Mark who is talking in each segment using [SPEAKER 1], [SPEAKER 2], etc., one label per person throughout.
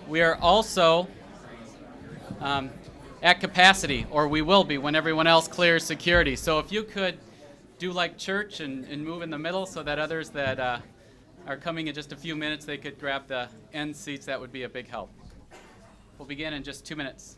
[SPEAKER 1] We are also at capacity, or we will be when everyone else clears security. So if you could do like church and move in the middle so that others that are coming in just a few minutes, they could grab the end seats, that would be a big help. We'll begin in just 2 minutes.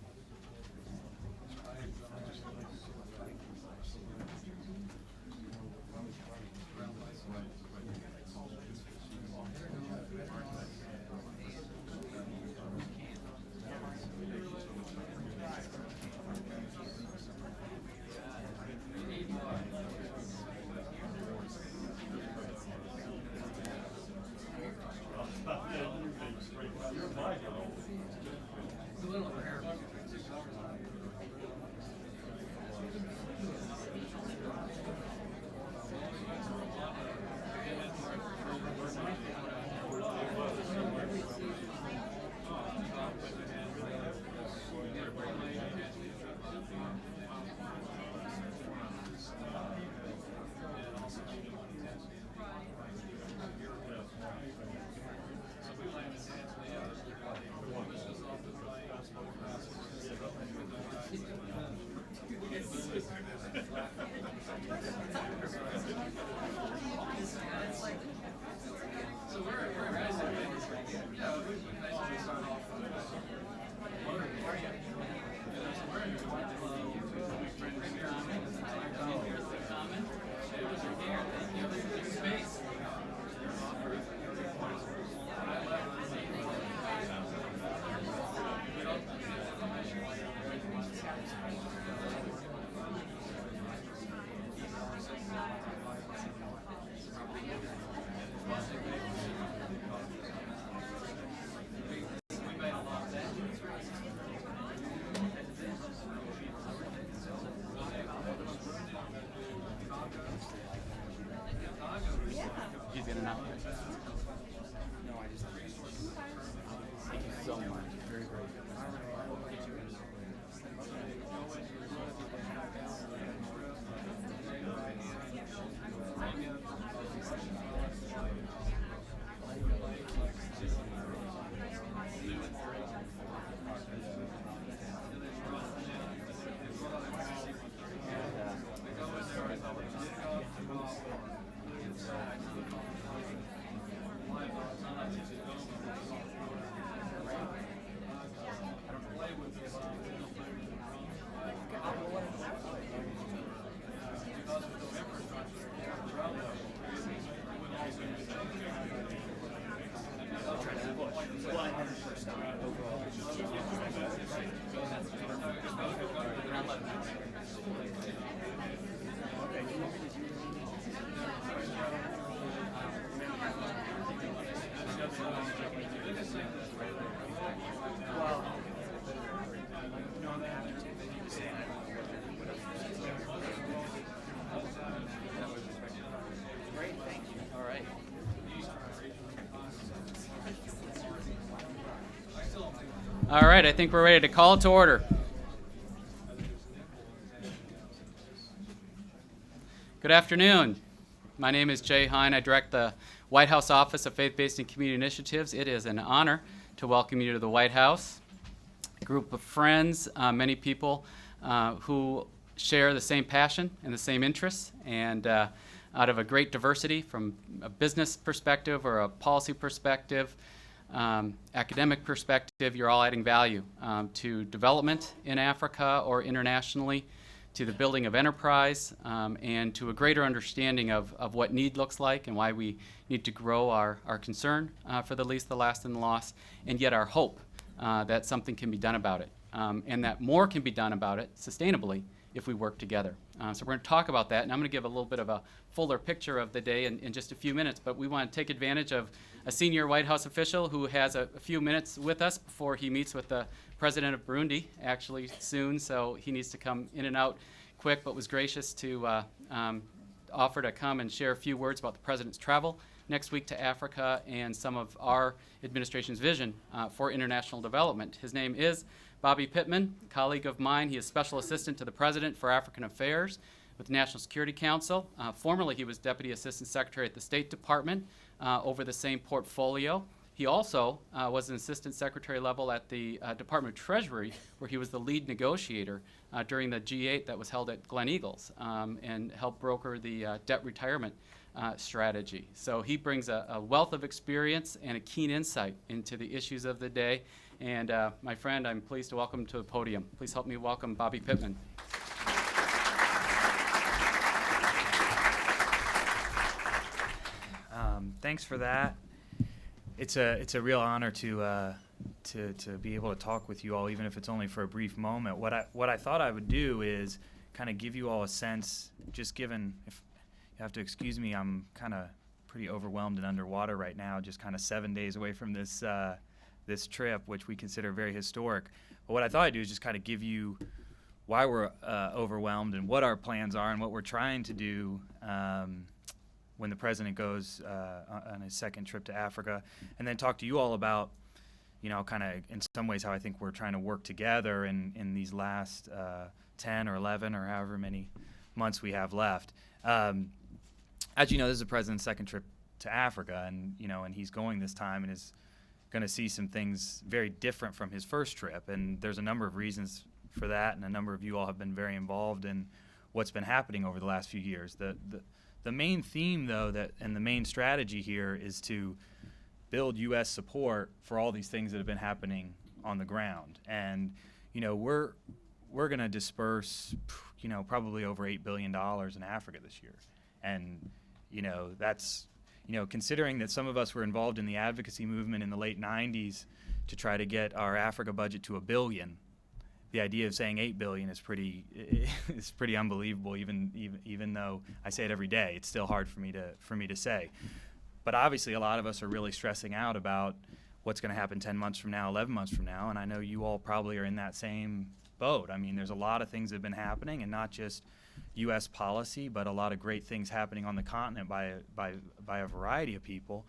[SPEAKER 1] He's in and out. No, I just. Thank you so much. Very, very good. All right, I think we're ready to call it to order. Good afternoon. My name is Jay Hine. I direct the White House Office of Faith-Based and Community Initiatives. It is an honor to welcome you to the White House. A group of friends, many people who share the same passion and the same interests, and out of a great diversity from a business perspective or a policy perspective, academic perspective, you're all adding value to development in Africa or internationally, to the building of enterprise, and to a greater understanding of what need looks like and why we need to grow our concern for the least, the last, and the lost, and yet our hope that something can be done about it, and that more can be done about it sustainably if we work together. So we're going to talk about that, and I'm going to give a little bit of a fuller picture of the day in just a few minutes, but we want to take advantage of a senior White House official who has a few minutes with us before he meets with the president of Burundi, actually soon, so he needs to come in and out quick, but was gracious to offer to come and share a few words about the president's travel next week to Africa and some of our administration's vision for international development. His name is Bobby Pittman, a colleague of mine. He is Special Assistant to the President for African Affairs with the National Security Council. Formerly, he was Deputy Assistant Secretary at the State Department over the same portfolio. He also was an assistant secretary level at the Department of Treasury, where he was the lead negotiator during the G8 that was held at Glen Eagles, and helped broker the debt retirement strategy. So he brings a wealth of experience and a keen insight into the issues of the day. And my friend, I'm pleased to welcome to the podium. Please help me welcome Bobby Pittman.
[SPEAKER 2] Thanks for that. It's a real honor to be able to talk with you all, even if it's only for a brief moment. What I thought I would do is kind of give you all a sense, just given, if you have to excuse me, I'm kind of pretty overwhelmed and underwater right now, just kind of 7 days away from this this trip, which we consider very historic. But what I thought I'd do is just kind of give you why we're overwhelmed and what our plans are and what we're trying to do when the president goes on his second trip to Africa, and then talk to you all about, kind of in some ways how I think we're trying to work together in these last 10 or 11 or however many months we have left. As you know, this is the president's second trip to Africa, and he's going this time and is going to see some things very different from his first trip, and there's a number of reasons for that, and a number of you all have been very involved in what's been happening over the last few years. The main theme, though, and the main strategy here is to build U.S. support for all these things that have been happening on the ground. And, we're going to disperse, probably over $8 billion in Africa this year. And, that's, considering that some of us were involved in the advocacy movement in the late 90s to try to get our Africa budget to $1 billion. The idea of saying $8 billion is pretty unbelievable. Even though I say it every day, it's still hard for me to say. But obviously, a lot of us are really stressing out about what's going to happen 10 months from now, 11 months from now, and I know you all probably are in that same boat. I mean, there's a lot of things that have been happening, and not just U.S. policy, but a lot of great things happening on the continent by a variety of people.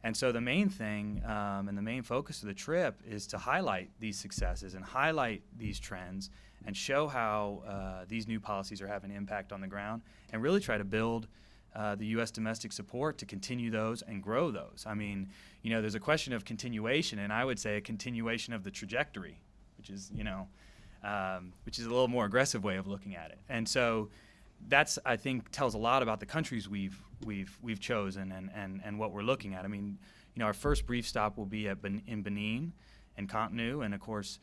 [SPEAKER 2] And so the main thing and the main focus of the trip is to highlight these successes and highlight these trends and show how these new policies are having an impact on the ground, and really try to build the U.S. domestic support to continue those and grow those. I mean, there's a question of continuation, and I would say a continuation of the trajectory, which is a little more aggressive way of looking at it. And so that's, I think, tells a lot about the countries we've chosen and what we're looking at. I mean, our first brief stop will be in Benin and Cotonou, and of course,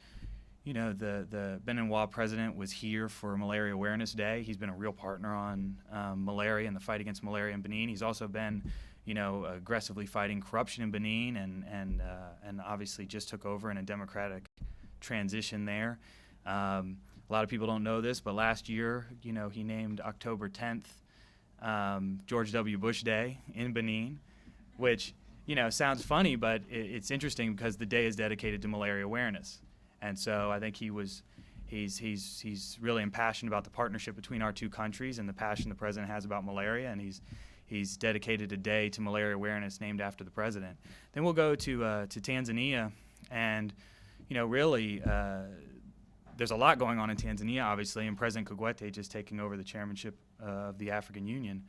[SPEAKER 2] the Benin president was here for Malaria Awareness Day. He's been a real partner on malaria and the fight against malaria in Benin. He's also been, aggressively fighting corruption in Benin, and obviously just took over in a democratic transition there. A lot of people don't know this, but last year, he named October 10th George W. Bush Day in Benin, which, sounds funny, but it's interesting because the day is dedicated to malaria awareness. And so I think he's really impassioned about the partnership between our two countries and the passion the president has about malaria, and he's dedicated a day to malaria awareness named after the president. Then we'll go to Tanzania, and really there's a lot going on in Tanzania, obviously, and President Kikwete just taking over the chairmanship of the African Union.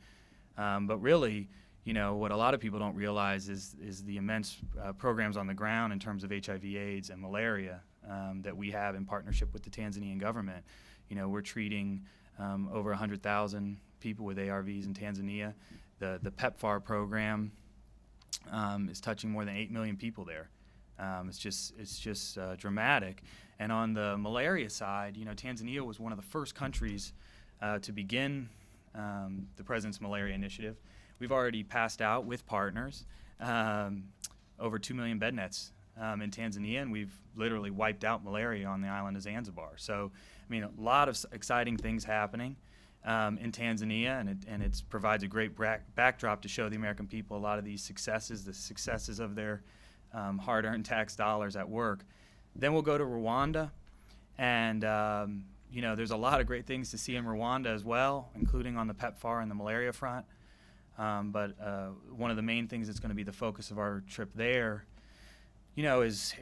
[SPEAKER 2] But really, what a lot of people don't realize is the immense programs on the ground in terms of HIV/AIDS and malaria that we have in partnership with the Tanzanian government. We're treating over 100,000 people with ARVs in Tanzania. The PEPFAR program is touching more than 8 million people there. It's just dramatic. And on the malaria side, Tanzania was one of the first countries to begin the President's Malaria Initiative. We've already passed out with partners over 2 million bed nets in Tanzania, and we've literally wiped out malaria on the island of Zanzibar. So, a lot of exciting things happening in Tanzania, and it provides a great backdrop to show the American people a lot of these successes, the successes of their hard-earned tax dollars at work. Then we'll go to Rwanda, and there's a lot of great things to see in Rwanda as well, including on the PEPFAR and the malaria front. But one of the main things that's going to be the focus of our trip there, is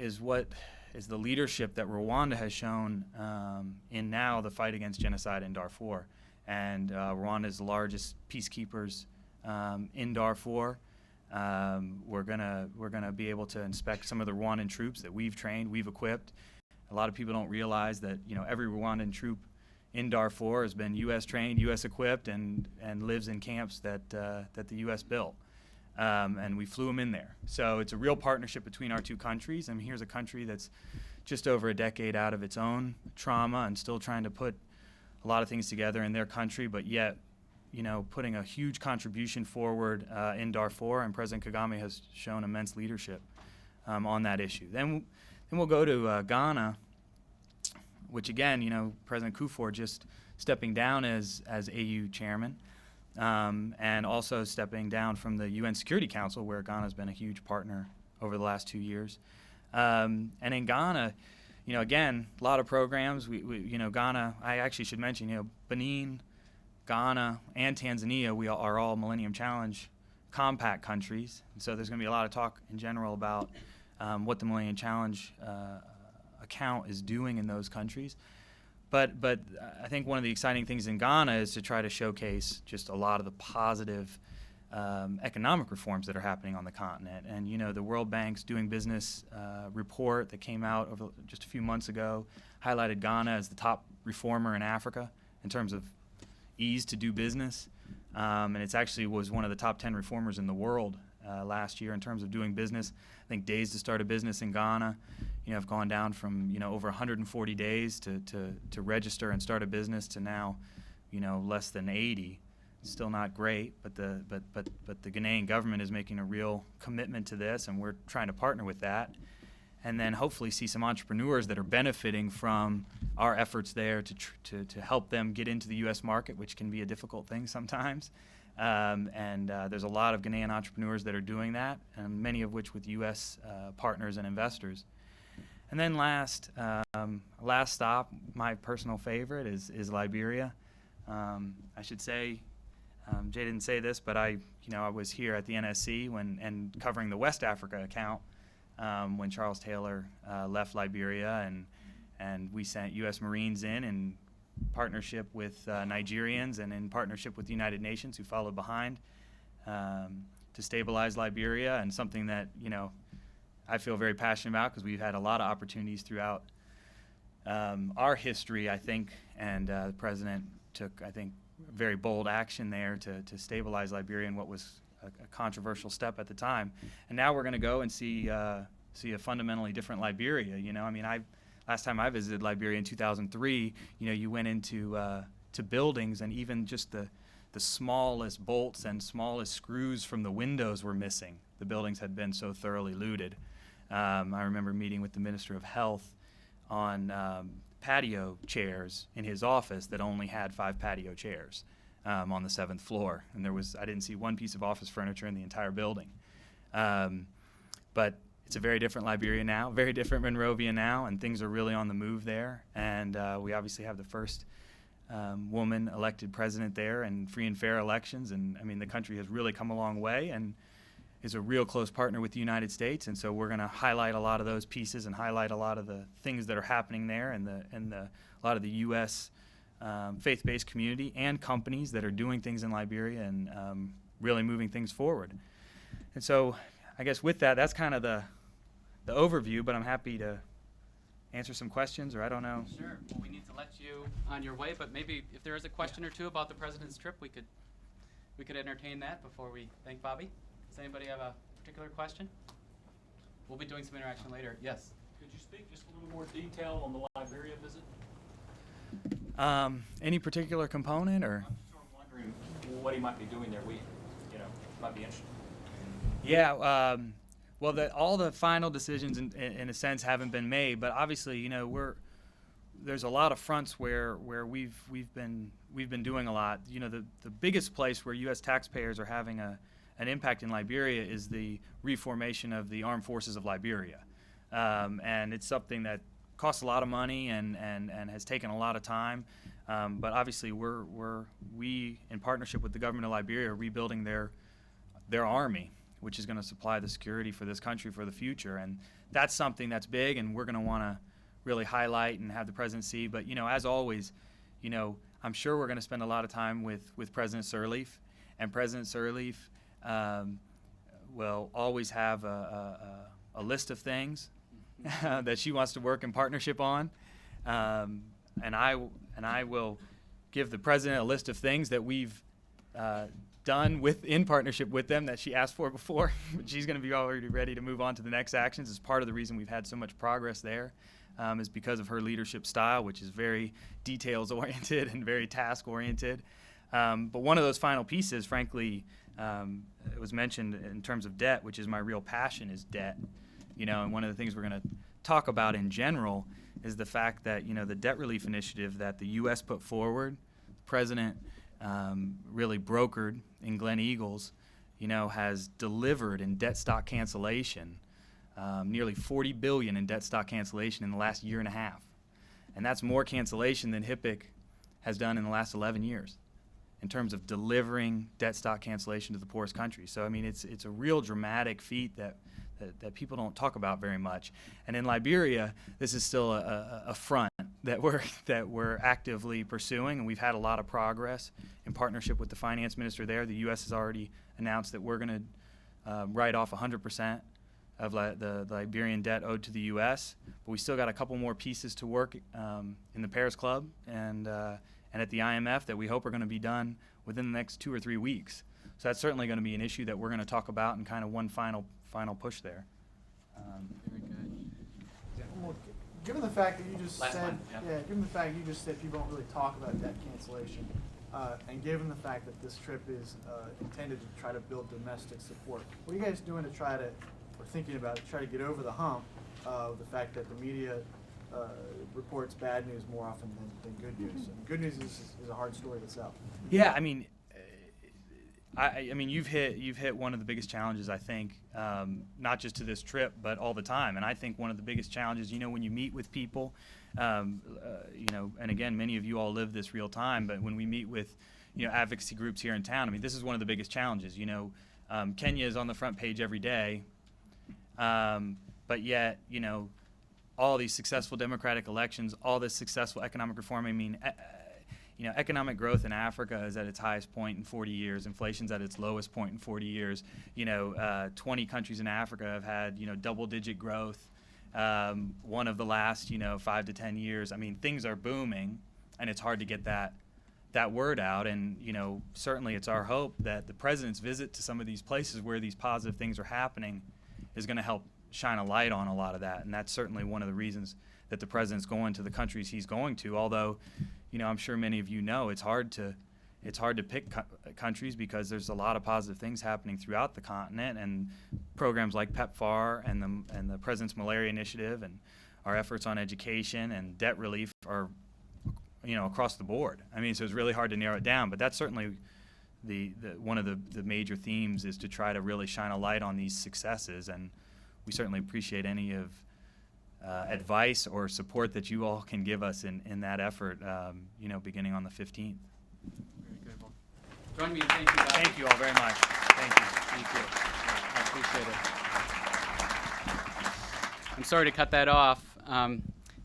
[SPEAKER 2] the leadership that Rwanda has shown in now the fight against genocide in Darfur. And Rwanda is the largest peacekeepers in Darfur. We're gonna be able to inspect some of the Rwandan troops that we've trained, we've equipped. A lot of people don't realize that every Rwandan troop in Darfur has been U.S. trained, U.S. equipped, and lives in camps that the U.S. built. And we flew them in there. So it's a real partnership between our two countries. I mean, here's a country that's just over a decade out of its own trauma and still trying to put a lot of things together in their country, but yet, putting a huge contribution forward in Darfur, and President Kagame has shown immense leadership on that issue. Then we'll go to Ghana, which again, President Kufuor just stepping down as AU chairman. And also stepping down from the UN Security Council, where Ghana's been a huge partner over the last 2 years. And in Ghana, again, a lot of programs. We Ghana, I actually should mention, Benin, Ghana, and Tanzania, we are all Millennium Challenge compact countries. And so there's going to be a lot of talk in general about what the Millennium Challenge account is doing in those countries. But I think one of the exciting things in Ghana is to try to showcase just a lot of the positive economic reforms that are happening on the continent. And the World Bank's Doing Business report that came out over just a few months ago highlighted Ghana as the top reformer in Africa in terms of ease to do business. And it's actually was one of the top 10 reformers in the world last year in terms of doing business. I think days to start a business in Ghana have gone down from over 140 days to register and start a business to now less than 80. Still not great, but the Ghanaian government is making a real commitment to this, and we're trying to partner with that, and then hopefully see some entrepreneurs that are benefiting from our efforts there to help them get into the U.S. market, which can be a difficult thing sometimes. And there's a lot of Ghanaian entrepreneurs that are doing that, and many of which with U.S. partners and investors. And then last stop, my personal favorite is Liberia. I should say, Jay didn't say this, but I was here at the NSC and covering the West Africa account when Charles Taylor left Liberia, and we sent U.S. Marines in partnership with Nigerians and in partnership with the United Nations, who followed behind to stabilize Liberia, and something that I feel very passionate about because we've had a lot of opportunities throughout our history, I think, and the president took, I think, very bold action there to stabilize Liberia in what was a controversial step at the time. And now we're going to go and see a fundamentally different Liberia. Last time I visited Liberia in 2003, you went into to buildings, and even just the smallest bolts and smallest screws from the windows were missing. The buildings had been so thoroughly looted. I remember meeting with the Minister of Health on patio chairs in his office that only had 5 patio chairs on the 7th floor, and I didn't see one piece of office furniture in the entire building. But it's a very different Liberia now, very different Monrovia now, and things are really on the move there. And we obviously have the first woman elected president there, and free and fair elections. And the country has really come a long way and is a real close partner with the United States. And so we're going to highlight a lot of those pieces and highlight a lot of the things that are happening there, and a lot of the U.S. Faith-based community and companies that are doing things in Liberia and really moving things forward. And so I guess with that, that's kind of the overview, but I'm happy to answer some questions, or I don't know.
[SPEAKER 1] Sure. Well, we need to let you on your way, but maybe if there is a question or two about the president's trip, we could entertain that before we thank Bobby. Does anybody have a particular question? We'll be doing some interaction later. Yes.
[SPEAKER 3] Could you speak just a little more detail on the Liberia visit?
[SPEAKER 2] Any particular component, or?
[SPEAKER 3] I'm sort of wondering what he might be doing there. Might be interesting.
[SPEAKER 2] Yeah. Well, all the final decisions, in a sense, haven't been made, but obviously, there's a lot of fronts where we've been doing a lot. The biggest place where U.S. taxpayers are having an impact in Liberia is the reformation of the armed forces of Liberia, and it's something that costs a lot of money and has taken a lot of time. But obviously, we in partnership with the government of Liberia are rebuilding their army, which is going to supply the security for this country for the future. And that's something that's big, and we're going to want to really highlight and have the president see. But, as always, I'm sure we're going to spend a lot of time with President Sirleaf. And President Sirleaf will always have a list of things that she wants to work in partnership on, and I will give the president a list of things that we've done in partnership with them that she asked for before. She's going to be already ready to move on to the next actions. As part of the reason we've had so much progress there is because of her leadership style, which is very details oriented and very task oriented. But one of those final pieces, frankly, it was mentioned in terms of debt, which is my real passion, is debt. And one of the things we're going to talk about in general is the fact that, the debt relief initiative that the U.S. put forward, the president really brokered in Glen Eagles, has delivered in debt stock cancellation, nearly $40 billion in debt stock cancellation in the last year and a half. And that's more cancellation than HIPC has done in the last 11 years in terms of delivering debt stock cancellation to the poorest countries. So, it's a real dramatic feat that people don't talk about very much. And in Liberia, this is still a front that we're actively pursuing, and we've had a lot of progress in partnership with the finance minister there. The U.S. has already announced that we're going to write off 100% of the Liberian debt owed to the U.S., but we still got a couple more pieces to work in the Paris Club and at the IMF that we hope are going to be done within the next 2 or 3 weeks. So that's certainly going to be an issue that we're going to talk about and kind of one final push there.
[SPEAKER 1] Very good.
[SPEAKER 4] Well, given the fact that you just
[SPEAKER 1] Last
[SPEAKER 4] said,
[SPEAKER 1] one, yeah.
[SPEAKER 4] given the fact you just said people don't really talk about debt cancellation, and given the fact that this trip is intended to try to build domestic support, what are you guys doing to try to, or thinking about, to try to get over the hump of the fact that the media reports bad news more often than good news? And good news is a hard story to sell.
[SPEAKER 2] Yeah, you've hit one of the biggest challenges, I think, not just to this trip, but all the time. And I think one of the biggest challenges, when you meet with people, and again, many of you all live this real time, but when we meet with, advocacy groups here in town, this is one of the biggest challenges. Kenya is on the front page every day, but yet, all these successful democratic elections, all this successful economic reform, economic growth in Africa is at its highest point in 40 years. Inflation's at its lowest point in 40 years. 20 countries in Africa have had, double-digit growth. One of the last, 5 to 10 years. Things are booming, and it's hard to get that word out. And, certainly it's our hope that the president's visit to some of these places where these positive things are happening is going to help shine a light on a lot of that. And that's certainly one of the reasons that the president's going to the countries he's going to, although I'm sure many of you know it's hard to pick countries because there's a lot of positive things happening throughout the continent, and programs like PEPFAR and the President's Malaria Initiative and our efforts on education and debt relief are across the board. So it's really hard to narrow it down, but that's certainly the one of the major themes is to try to really shine a light on these successes, and we certainly appreciate any of advice or support that you all can give us in that effort, beginning on the 15th.
[SPEAKER 1] Very good. Well, join me in thanking Bobby.
[SPEAKER 2] Thank you all very much. Thank you.
[SPEAKER 1] Thank you. I appreciate it. I'm sorry to cut that off,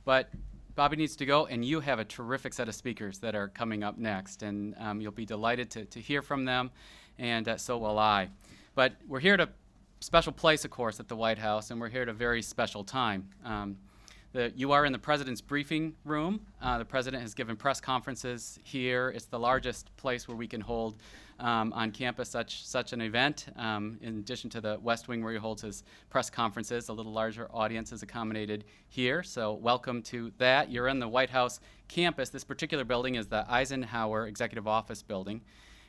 [SPEAKER 1] but Bobby needs to go, and you have a terrific set of speakers that are coming up next, and you'll be delighted to hear from them, and so will I. But we're here at a special place, of course, at the White House, and we're here at a very special time. You are in the President's briefing room. The President has given press conferences here. It's the largest place where we can hold on campus such an event. In addition to the West Wing where he holds his press conferences, a little larger audience is accommodated here. So welcome to that. You're in the White House campus. This particular building is the Eisenhower Executive Office Building.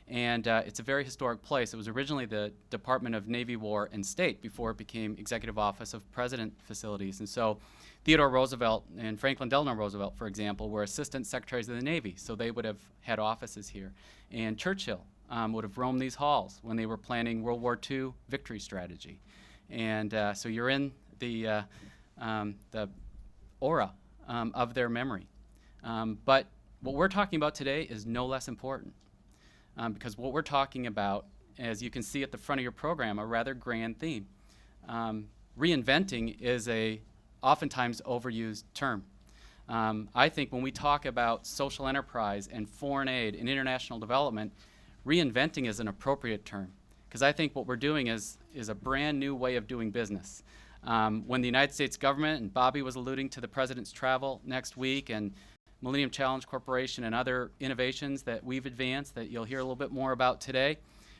[SPEAKER 1] And it's a very historic place. It was originally the Department of Navy, War, and State before it became Executive Office of President facilities. And so Theodore Roosevelt and Franklin Delano Roosevelt, for example, were Assistant Secretaries of the Navy, so they would have had offices here. And Churchill would have roamed these halls when they were planning World War II victory strategy. And so you're in the aura of their memory. But what we're talking about today is no less important. Because what we're talking about, as you can see at the front of your program, a rather grand theme. Reinventing is a oftentimes overused term. I think when we talk about social enterprise and foreign aid and international development, reinventing is an appropriate term because I think what we're doing is a brand new way of doing business. When the United States government, and Bobby was alluding to the president's travel next week, and Millennium Challenge Corporation and other innovations that we've advanced that you'll hear a little bit more about today,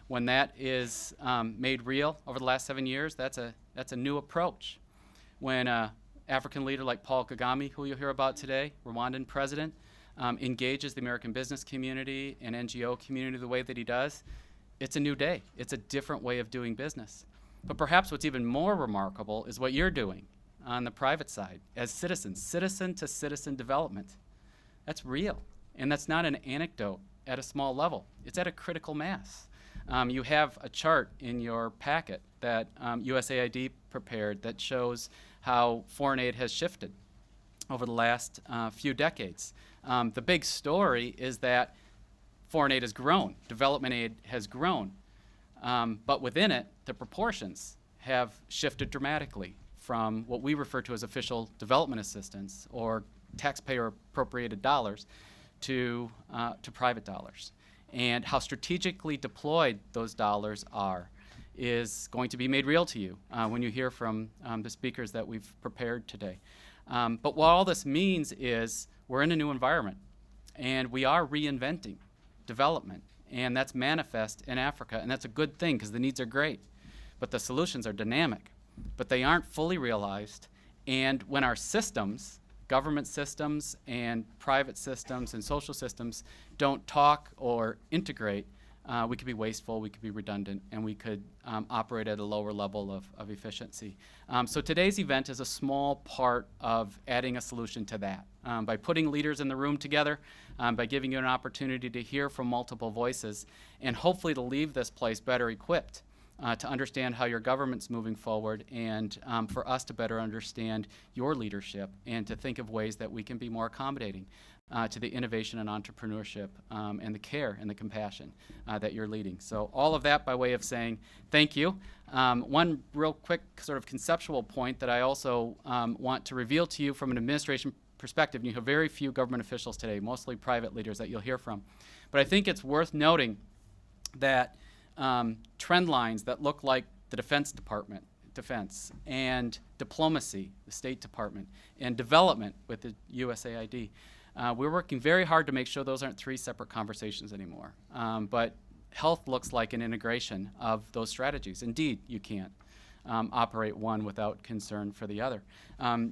[SPEAKER 1] when that is made real over the last 7 years, that's a new approach. When an African leader like Paul Kagame, who you'll hear about today, Rwandan president, engages the American business community and NGO community the way that he does, it's a new day. It's a different way of doing business. But perhaps what's even more remarkable is what you're doing on the private side as citizens, citizen-to-citizen development. That's real, and that's not an anecdote at a small level. It's at a critical mass. You have a chart in your packet that USAID prepared that shows how foreign aid has shifted over the last few decades. The big story is that foreign aid has grown, development aid has grown, but within it, the proportions have shifted dramatically from what we refer to as official development assistance or taxpayer appropriated dollars to private dollars. And how strategically deployed those dollars are is going to be made real to you when you hear from the speakers that we've prepared today. But what all this means is we're in a new environment, and we are reinventing development, and that's manifest in Africa, and that's a good thing because the needs are great. But the solutions are dynamic, but they aren't fully realized, and when our systems, government systems and private systems and social systems don't talk or integrate, we could be wasteful, we could be redundant, and we could operate at a lower level of efficiency. So today's event is a small part of adding a solution to that. By putting leaders in the room together, by giving you an opportunity to hear from multiple voices, and hopefully to leave this place better equipped to understand how your government's moving forward, and for us to better understand your leadership and to think of ways that we can be more accommodating to the innovation and entrepreneurship and the care and the compassion that you're leading. So all of that by way of saying thank you. One real quick sort of conceptual point that I also want to reveal to you from an administration perspective, and you have very few government officials today, mostly private leaders that you'll hear from. But I think it's worth noting that trend lines that look like the Defense Department, defense, and diplomacy, the State Department, and development with the USAID. We're working very hard to make sure those aren't three separate conversations anymore. But health looks like an integration of those strategies. Indeed, you can't operate one without concern for the other.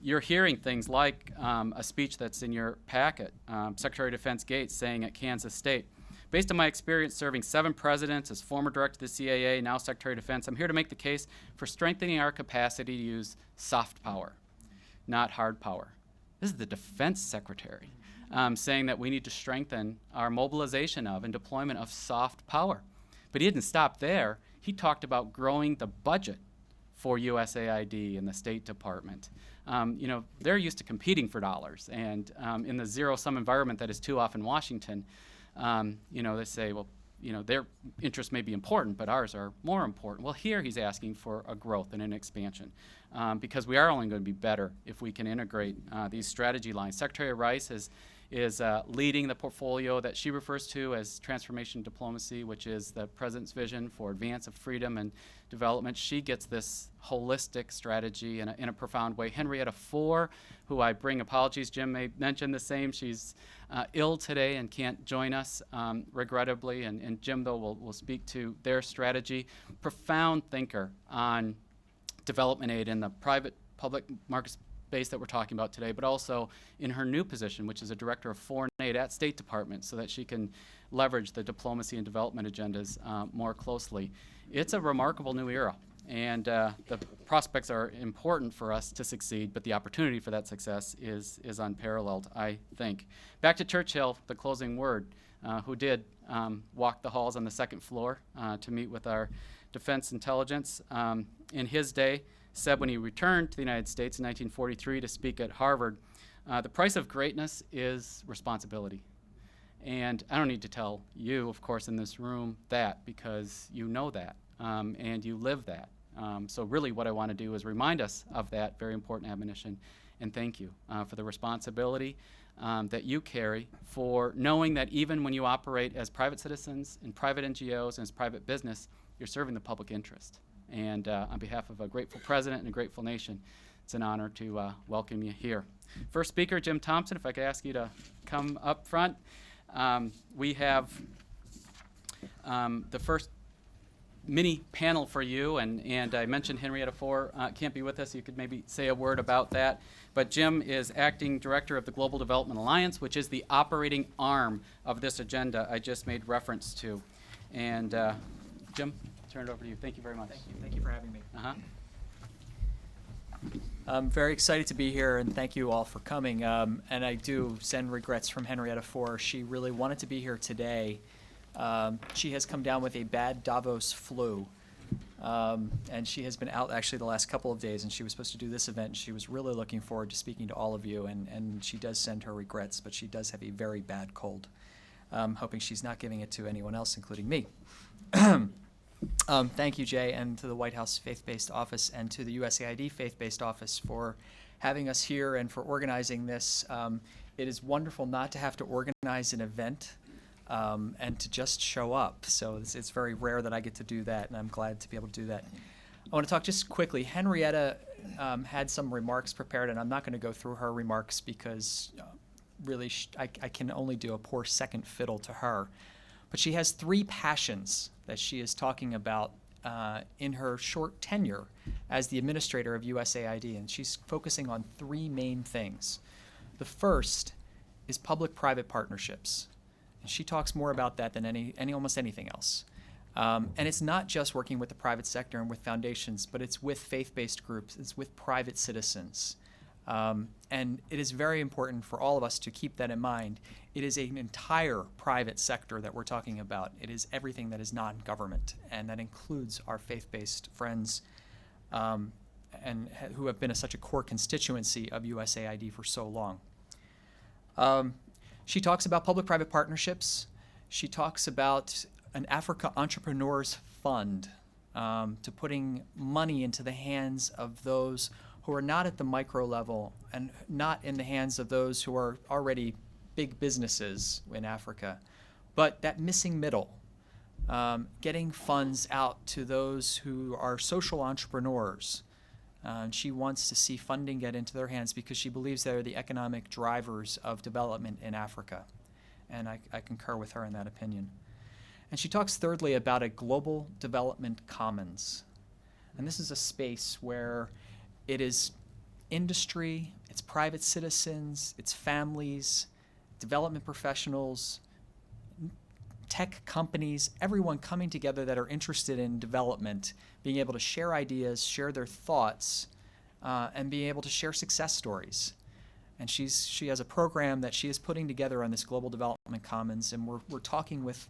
[SPEAKER 1] You're hearing things like a speech that's in your packet, Secretary of Defense Gates saying at Kansas State, based on my experience serving 7 presidents as former director of the CAA, now Secretary of Defense, I'm here to make the case for strengthening our capacity to use soft power, not hard power. This is the Defense Secretary saying that we need to strengthen our mobilization of and deployment of soft power. But he didn't stop there. He talked about growing the budget for USAID and the State Department. You know, they're used to competing for dollars, and in the zero-sum environment that is too often Washington, you know, they say, well, you know, their interests may be important, but ours are more important. Well, here he's asking for a growth and an expansion because we are only going to be better if we can integrate these strategy lines. Secretary Rice is leading the portfolio that she refers to as transformation diplomacy, which is the president's vision for advance of freedom and development. She gets this holistic strategy in a profound way. Henrietta Fore, who I bring apologies, Jim may mention the same. She's ill today and can't join us, regrettably, and Jim, though, will speak to their strategy. Profound thinker on development aid in the private public market space that we're talking about today, but also in her new position, which is a director of foreign aid at State Department, so that she can leverage the diplomacy and development agendas more closely. It's a remarkable new era, and the prospects are important for us to succeed, but the opportunity for that success is unparalleled, I think. Back to Churchill, the closing word, who did walk the halls on the second floor to meet with our defense intelligence. In his day, said when he returned to the United States in 1943 to speak at Harvard, the price of greatness is responsibility. And I don't need to tell you, of course, in this room that, because you know that and you live that. So really what I want to do is remind us of that very important admonition, and thank you for the responsibility that you carry for knowing that even when you operate as private citizens, in private NGOs, and as private business, you're serving the public interest. And on behalf of a grateful president and a grateful nation, it's an honor to welcome you here. First speaker, Jim Thompson, if I could ask you to come up front. We have the first mini panel for you, and I mentioned Henrietta Four can't be with us. You could maybe say a word about that. But Jim is acting director of the Global Development Alliance, which is the operating arm of this agenda I just made reference to. And Jim, turn it over to you. Thank you very much.
[SPEAKER 5] Thank you. Thank you for having me.
[SPEAKER 1] Uh-huh.
[SPEAKER 5] I'm very excited to be here, and thank you all for coming. And I do send regrets from Henrietta Four. She really wanted to be here today. She has come down with a bad Davos flu, and she has been out actually the last couple of days, and she was supposed to do this event, and she was really looking forward to speaking to all of you, and she does send her regrets, but she does have a very bad cold. Hoping she's not giving it to anyone else, including me. Thank you, Jay, and to the White House Faith-Based Office and to the USAID Faith-Based Office for having us here and for organizing this. It is wonderful not to have to organize an event and to just show up. So it's very rare that I get to do that, and I'm glad to be able to do that. I want to talk just quickly. Henrietta had some remarks prepared, and I'm not going to go through her remarks because really I can only do a poor second fiddle to her. But she has three passions that she is talking about in her short tenure as the administrator of USAID, and she's focusing on three main things. The first is public-private partnerships, and she talks more about that than almost anything else. And it's not just working with the private sector and with foundations, but it's with faith-based groups, it's with private citizens. And it is very important for all of us to keep that in mind. It is an entire private sector that we're talking about. It is everything that is non-government, and that includes our faith-based friends who have been such a core constituency of USAID for so long. She talks about public-private partnerships. She talks about an Africa Entrepreneurs Fund, to putting money into the hands of those who are not at the micro level and not in the hands of those who are already big businesses in Africa, but that missing middle, getting funds out to those who are social entrepreneurs. She wants to see funding get into their hands because she believes they're the economic drivers of development in Africa. And I concur with her in that opinion. And she talks thirdly about a global development commons. And this is a space where it is industry, it's private citizens, it's families, development professionals, tech companies, everyone coming together that are interested in development, being able to share ideas, share their thoughts, and being able to share success stories. And she has a program that she is putting together on this Global Development Commons, and we're talking with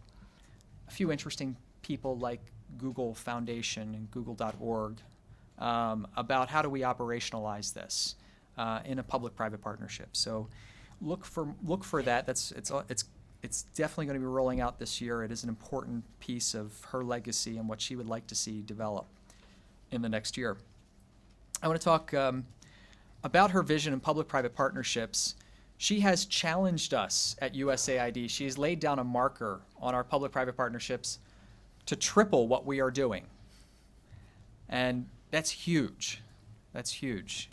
[SPEAKER 5] a few interesting people like Google Foundation and Google.org about how do we operationalize this in a public-private partnership. So look for that. It's definitely going to be rolling out this year. It is an important piece of her legacy and what she would like to see develop in the next year. I want to talk about her vision in public-private partnerships. She has challenged us at USAID. She's laid down a marker on our public-private partnerships to triple what we are doing. And that's huge. That's huge.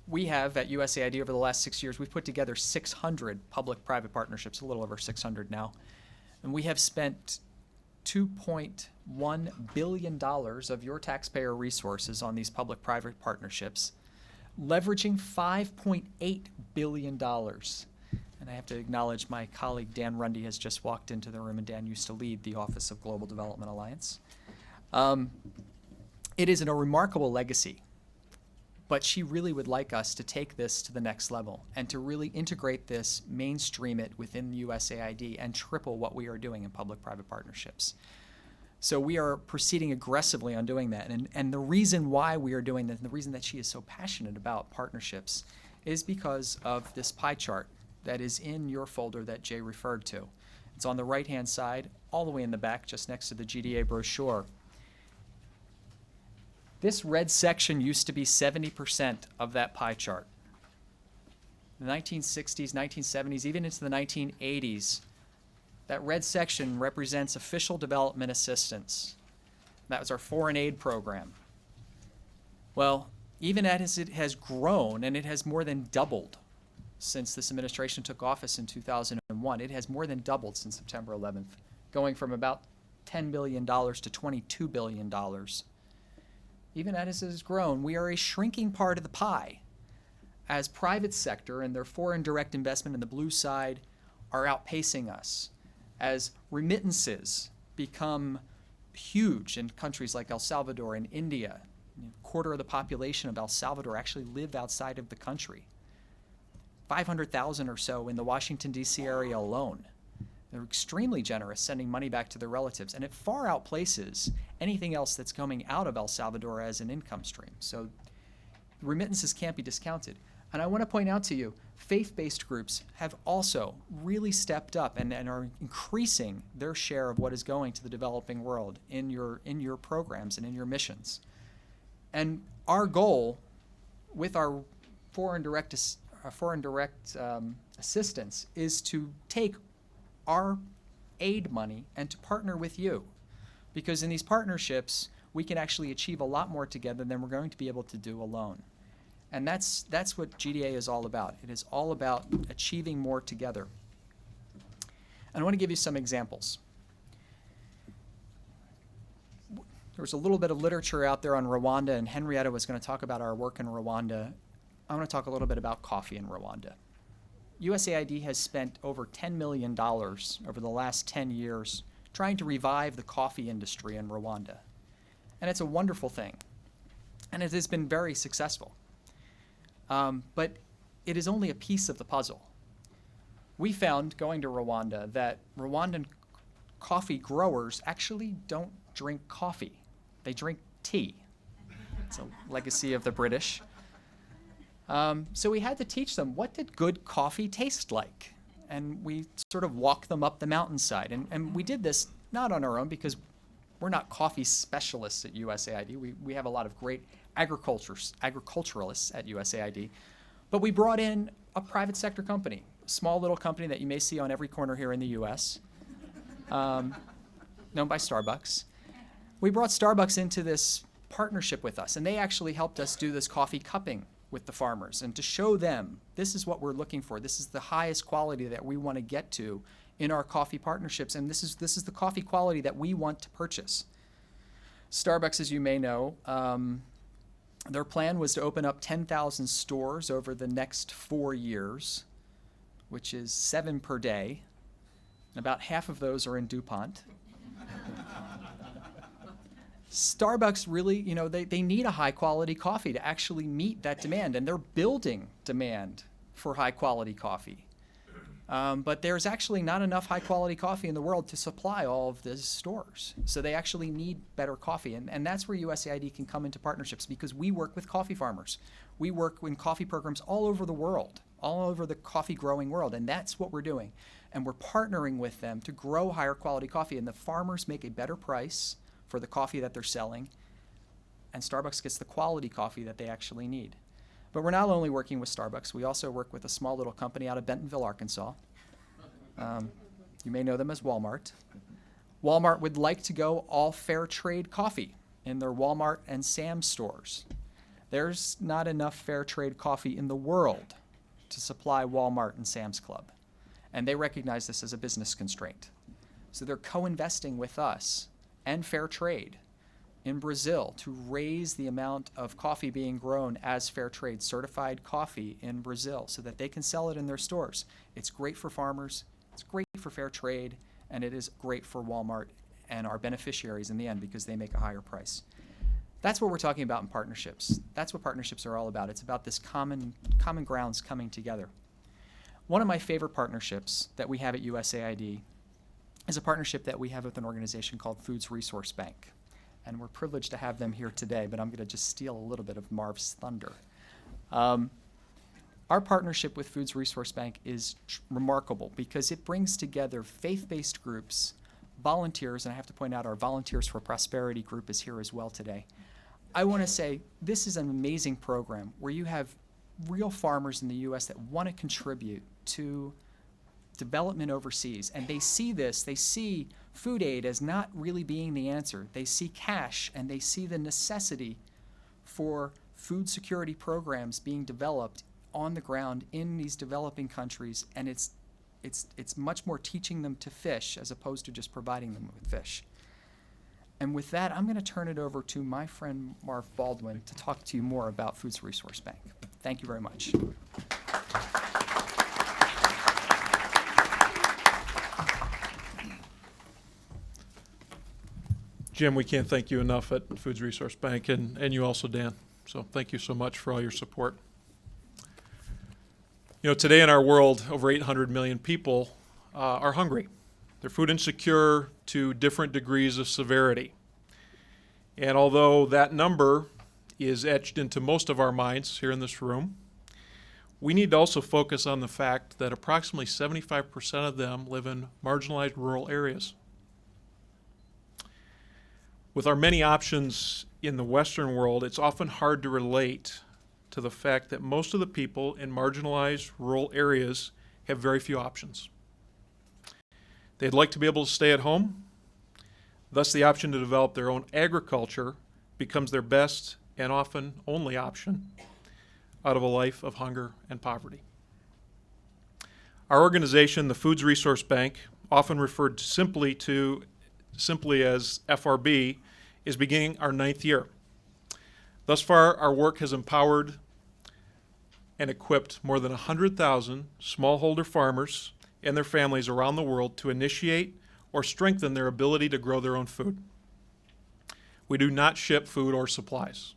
[SPEAKER 5] We have, at USAID, over the last 6 years, we've put together 600 public-private partnerships, a little over 600 now. And we have spent $2.1 billion of your taxpayer resources on these public-private partnerships, leveraging $5.8 billion. And I have to acknowledge my colleague Dan Rundy has just walked into the room, and Dan used to lead the Office of Global Development Alliance. It is a remarkable legacy, but she really would like us to take this to the next level and to really integrate this, mainstream it within USAID, and triple what we are doing in public-private partnerships. So we are proceeding aggressively on doing that. And the reason why we are doing that, and the reason that she is so passionate about partnerships, is because of this pie chart that is in your folder that Jay referred to. It's on the right-hand side, all the way in the back, just next to the GDA brochure. This red section used to be 70% of that pie chart. In the 1960s, 1970s, even into the 1980s, That red section represents official development assistance. That was our foreign aid program. Well, even as it has grown, and it has more than doubled since this administration took office in 2001, it has more than doubled since September 11th, going from about $10 billion to $22 billion. Even as it has grown, we are a shrinking part of the pie as private sector and their foreign direct investment in the blue side are outpacing us, as remittances become huge in countries like El Salvador and India. A quarter of the population of El Salvador actually live outside of the country. 500,000 or so in the Washington, D.C. area alone. They're extremely generous sending money back to their relatives, and it far outplaces anything else that's coming out of El Salvador as an income stream. So remittances can't be discounted. And I want to point out to you, faith-based groups have also really stepped up and are increasing their share of what is going to the developing world in your programs and in your missions. And our goal with our foreign direct assistance is to take our aid money and to partner with you. Because in these partnerships, we can actually achieve a lot more together than we're going to be able to do alone. And that's what GDA is all about. It is all about achieving more together. And I want to give you some examples. There's a little bit of literature out there on Rwanda, and Henrietta was going to talk about our work in Rwanda. I want to talk a little bit about coffee in Rwanda. USAID has spent over $10 million over the last 10 years trying to revive the coffee industry in Rwanda. And it's a wonderful thing. And it has been very successful. But it is only a piece of the puzzle. We found, going to Rwanda, that Rwandan coffee growers actually don't drink coffee. They drink tea. It's a legacy of the British. So we had to teach them, what did good coffee taste like? And we sort of walked them up the mountainside. And we did this not on our own, because we're not coffee specialists at USAID. We have a lot of great agriculturalists at USAID. But we brought in a private sector company, a small little company that you may see on every corner here in the US, known by Starbucks. We brought Starbucks into this partnership with us, and they actually helped us do this coffee cupping with the farmers and to show them this is what we're looking for. This is the highest quality that we want to get to in our coffee partnerships, and this is the coffee quality that we want to purchase. Starbucks, as you may know, their plan was to open up 10,000 stores over the next 4 years, which is 7 per day. And about half of those are in DuPont. Starbucks really, they need a high-quality coffee to actually meet that demand, and they're building demand for high-quality coffee. But there's actually not enough high-quality coffee in the world to supply all of the stores. So they actually need better coffee, and that's where USAID can come into partnerships, because we work with coffee farmers. We work in coffee programs all over the world, all over the coffee-growing world, and that's what we're doing. And we're partnering with them to grow higher-quality coffee, and the farmers make a better price for the coffee that they're selling, and Starbucks gets the quality coffee that they actually need. But we're not only working with Starbucks, we also work with a small little company out of Bentonville, Arkansas. You may know them as Walmart. Walmart would like to go all fair trade coffee in their Walmart and Sam's stores. There's not enough fair trade coffee in the world to supply Walmart and Sam's Club, and they recognize this as a business constraint. So they're co-investing with us and fair trade in Brazil to raise the amount of coffee being grown as fair trade certified coffee in Brazil so that they can sell it in their stores. It's great for farmers, it's great for fair trade, and it is great for Walmart and our beneficiaries in the end because they make a higher price. That's what we're talking about in partnerships. That's what partnerships are all about. It's about this common grounds coming together. One of my favorite partnerships that we have at USAID is a partnership that we have with an organization called Foods Resource Bank. And we're privileged to have them here today, but I'm going to just steal a little bit of Marv's thunder. Our partnership with Foods Resource Bank is remarkable because it brings together faith-based groups, volunteers, and I have to point out our Volunteers for Prosperity group is here as well today. I want to say this is an amazing program where you have real farmers in the U.S. that want to contribute to development overseas, and they see this, they see food aid as not really being the answer. They see cash, and they see the necessity for food security programs being developed on the ground in these developing countries, and it's much more teaching them to fish as opposed to just providing them with fish. And with that, I'm going to turn it over to my friend Marv Baldwin to talk to you more about Foods Resource Bank. Thank you very much.
[SPEAKER 6] Jim, we can't thank you enough at Foods Resource Bank, and you also, Dan. So thank you so much for all your support. You know, today in our world, over 800 million people are hungry. They're food insecure to different degrees of severity. And although that number is etched into most of our minds here in this room, we need to also focus on the fact that approximately 75% of them live in marginalized rural areas. With our many options in the Western world, it's often hard to relate to the fact that most of the people in marginalized rural areas have very few options. They'd like to be able to stay at home. Thus, the option to develop their own agriculture becomes their best and often only option out of a life of hunger and poverty. Our organization, the Foods Resource Bank, often referred to simply as FRB, is beginning our 9th year. Thus far, our work has empowered and equipped more than 100,000 smallholder farmers and their families around the world to initiate or strengthen their ability to grow their own food. We do not ship food or supplies.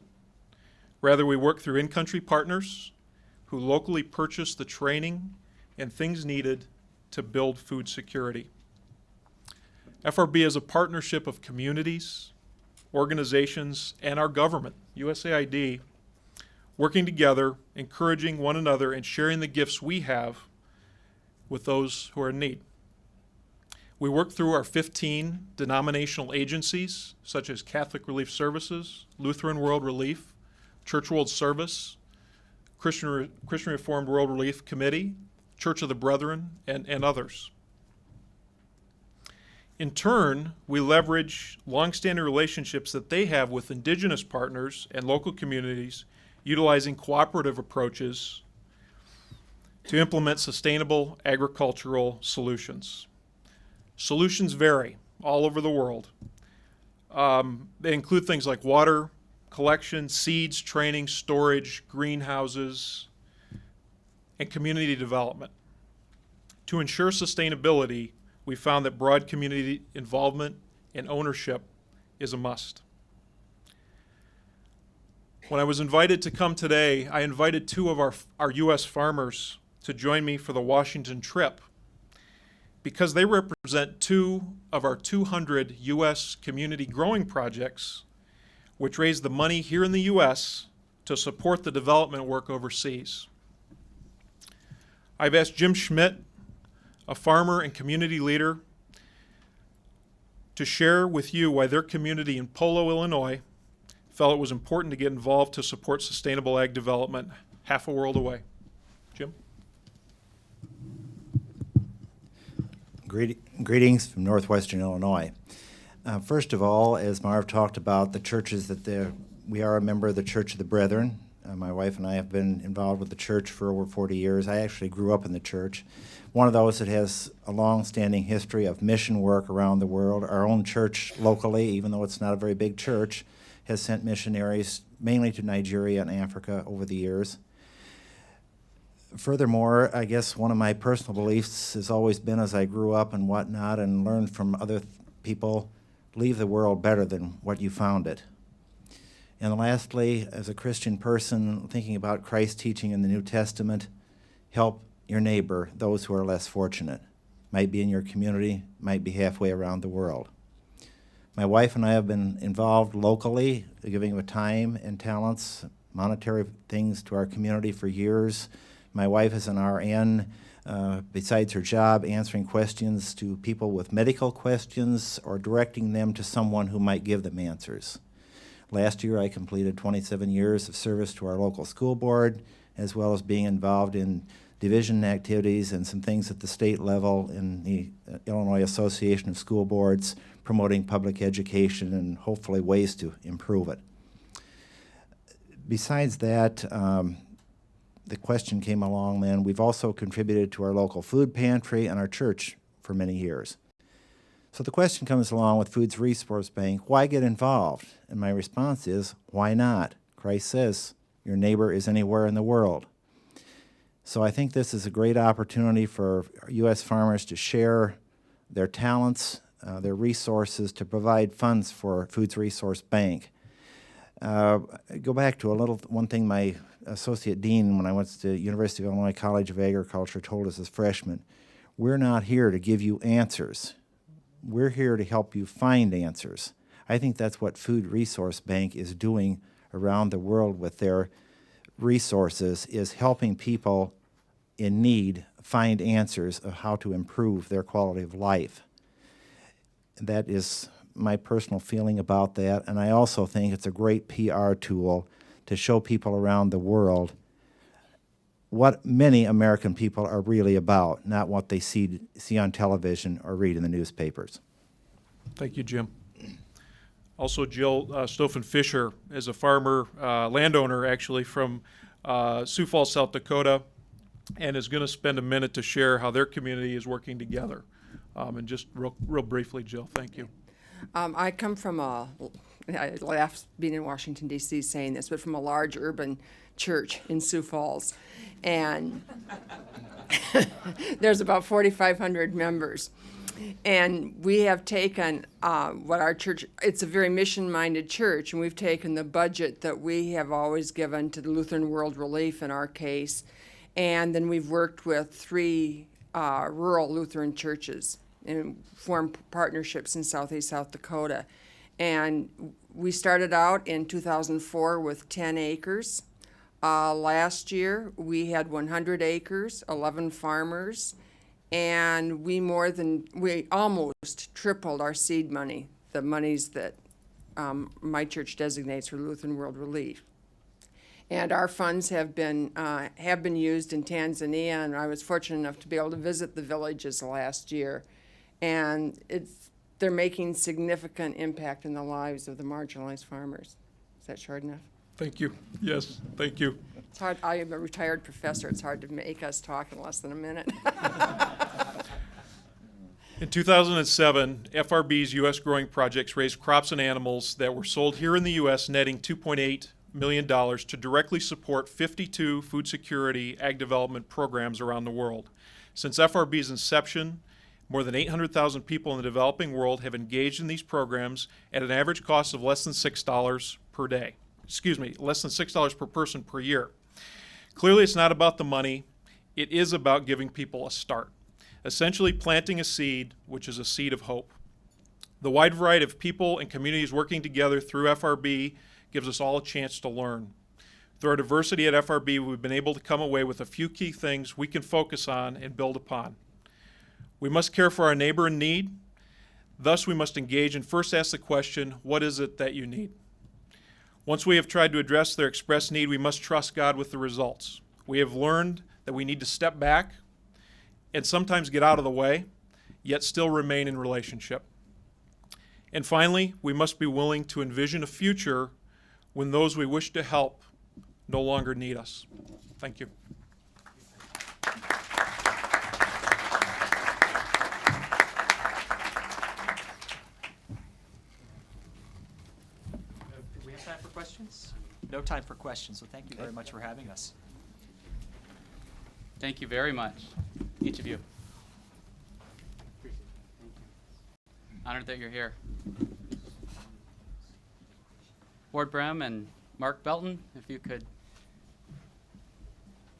[SPEAKER 6] Rather, we work through in-country partners who locally purchase the training and things needed to build food security. FRB is a partnership of communities, organizations, and our government, USAID, working together, encouraging one another, and sharing the gifts we have with those who are in need. We work through our 15 denominational agencies, such as Catholic Relief Services, Lutheran World Relief, Church World Service, Christian Reformed World Relief Committee, Church of the Brethren, and others. In turn, we leverage longstanding relationships that they have with indigenous partners and local communities, utilizing cooperative approaches to implement sustainable agricultural solutions. Solutions vary all over the world. They include things like water collection, seeds, training, storage, greenhouses, and community development. To ensure sustainability, we found that broad community involvement and ownership is a must. When I was invited to come today, I invited 2 of our U.S. farmers to join me for the Washington trip because they represent 2 of our 200 U.S. community growing projects, which raise the money here in the U.S. to support the development work overseas. I've asked Jim Schmidt, a farmer and community leader, to share with you why their community in Polo, Illinois, felt it was important to get involved to support sustainable ag development half a world away. Jim?
[SPEAKER 7] Greetings from northwestern Illinois. First of all, as Marv talked about the churches we are a member of the Church of the Brethren. My wife and I have been involved with the church for over 40 years. I actually grew up in the church. One of those that has a long-standing history of mission work around the world. Our own church locally, even though it's not a very big church, has sent missionaries mainly to Nigeria and Africa over the years. Furthermore, I guess one of my personal beliefs has always been, as I grew up and whatnot and learned from other people, leave the world better than what you found it. And lastly, as a Christian person thinking about Christ's teaching in the New Testament, help your neighbor, those who are less fortunate. Might be in your community, might be halfway around the world. My wife and I have been involved locally, giving of time and talents, monetary things to our community for years. My wife is an RN, besides her job, answering questions to people with medical questions or directing them to someone who might give them answers. Last year, I completed 27 years of service to our local school board, as well as being involved in division activities and some things at the state level in the Illinois Association of School Boards, promoting public education and hopefully ways to improve it. Besides that, the question came along then, we've also contributed to our local food pantry and our church for many years. So the question comes along with Foods Resource Bank, why get involved? And my response is, why not? Christ says, your neighbor is anywhere in the world. So I think this is a great opportunity for U.S. farmers to share their talents, their resources, to provide funds for Foods Resource Bank. Go back to one thing my associate dean when I went to University of Illinois College of Agriculture told us as freshmen. We're not here to give you answers. We're here to help you find answers. I think that's what Food Resource Bank is doing around the world with their resources, is helping people in need find answers of how to improve their quality of life. That is my personal feeling about that, and I also think it's a great PR tool to show people around the world what many American people are really about, not what they see on television or read in the newspapers.
[SPEAKER 6] Thank you, Jim. Also, Jill Stoffen-Fisher is a farmer, landowner actually, from Sioux Falls, South Dakota, and is going to spend a minute to share how their community is working together. And just real briefly, Jill, thank you.
[SPEAKER 8] I come from I laugh being in Washington, D.C. saying this, but from a large urban church in Sioux Falls. And there's about 4,500 members. And we have taken what our church, it's a very mission-minded church, and we've taken the budget that we have always given to the Lutheran World Relief in our case, and then we've worked with 3 rural Lutheran churches and formed partnerships in southeast South Dakota. And we started out in 2004 with 10 acres. Last year, we had 100 acres, 11 farmers, and we almost tripled our seed money, the monies that my church designates for Lutheran World Relief. And our funds have been used in Tanzania, and I was fortunate enough to be able to visit the villages last year. And they're making significant impact in the lives of the marginalized farmers. Is that short enough?
[SPEAKER 6] Thank you. Yes, thank you.
[SPEAKER 8] It's hard. I am a retired professor. It's hard to make us talk in less than a minute.
[SPEAKER 6] In 2007, FRB's U.S. growing projects raised crops and animals that were sold here in the U.S., netting $2.8 million to directly support 52 food security ag development programs around the world. Since FRB's inception, more than 800,000 people in the developing world have engaged in these programs at an average cost of less than $6 per day. Less than $6 per person per year. Clearly, it's not about the money. It is about giving people a start, essentially planting a seed, which is a seed of hope. The wide variety of people and communities working together through FRB gives us all a chance to learn. Through our diversity at FRB, we've been able to come away with a few key things we can focus on and build upon. We must care for our neighbor in need. Thus, we must engage and first ask the question, what is it that you need? Once we have tried to address their expressed need, we must trust God with the results. We have learned that we need to step back and sometimes get out of the way, yet still remain in relationship. And finally, we must be willing to envision a future when those we wish to help no longer need us. Thank you.
[SPEAKER 5] Do we have time for questions? No time for questions, so thank you very much for having us.
[SPEAKER 1] Thank you very much, each of you. Honored that you're here. Ward Brem and Mark Belton, if you could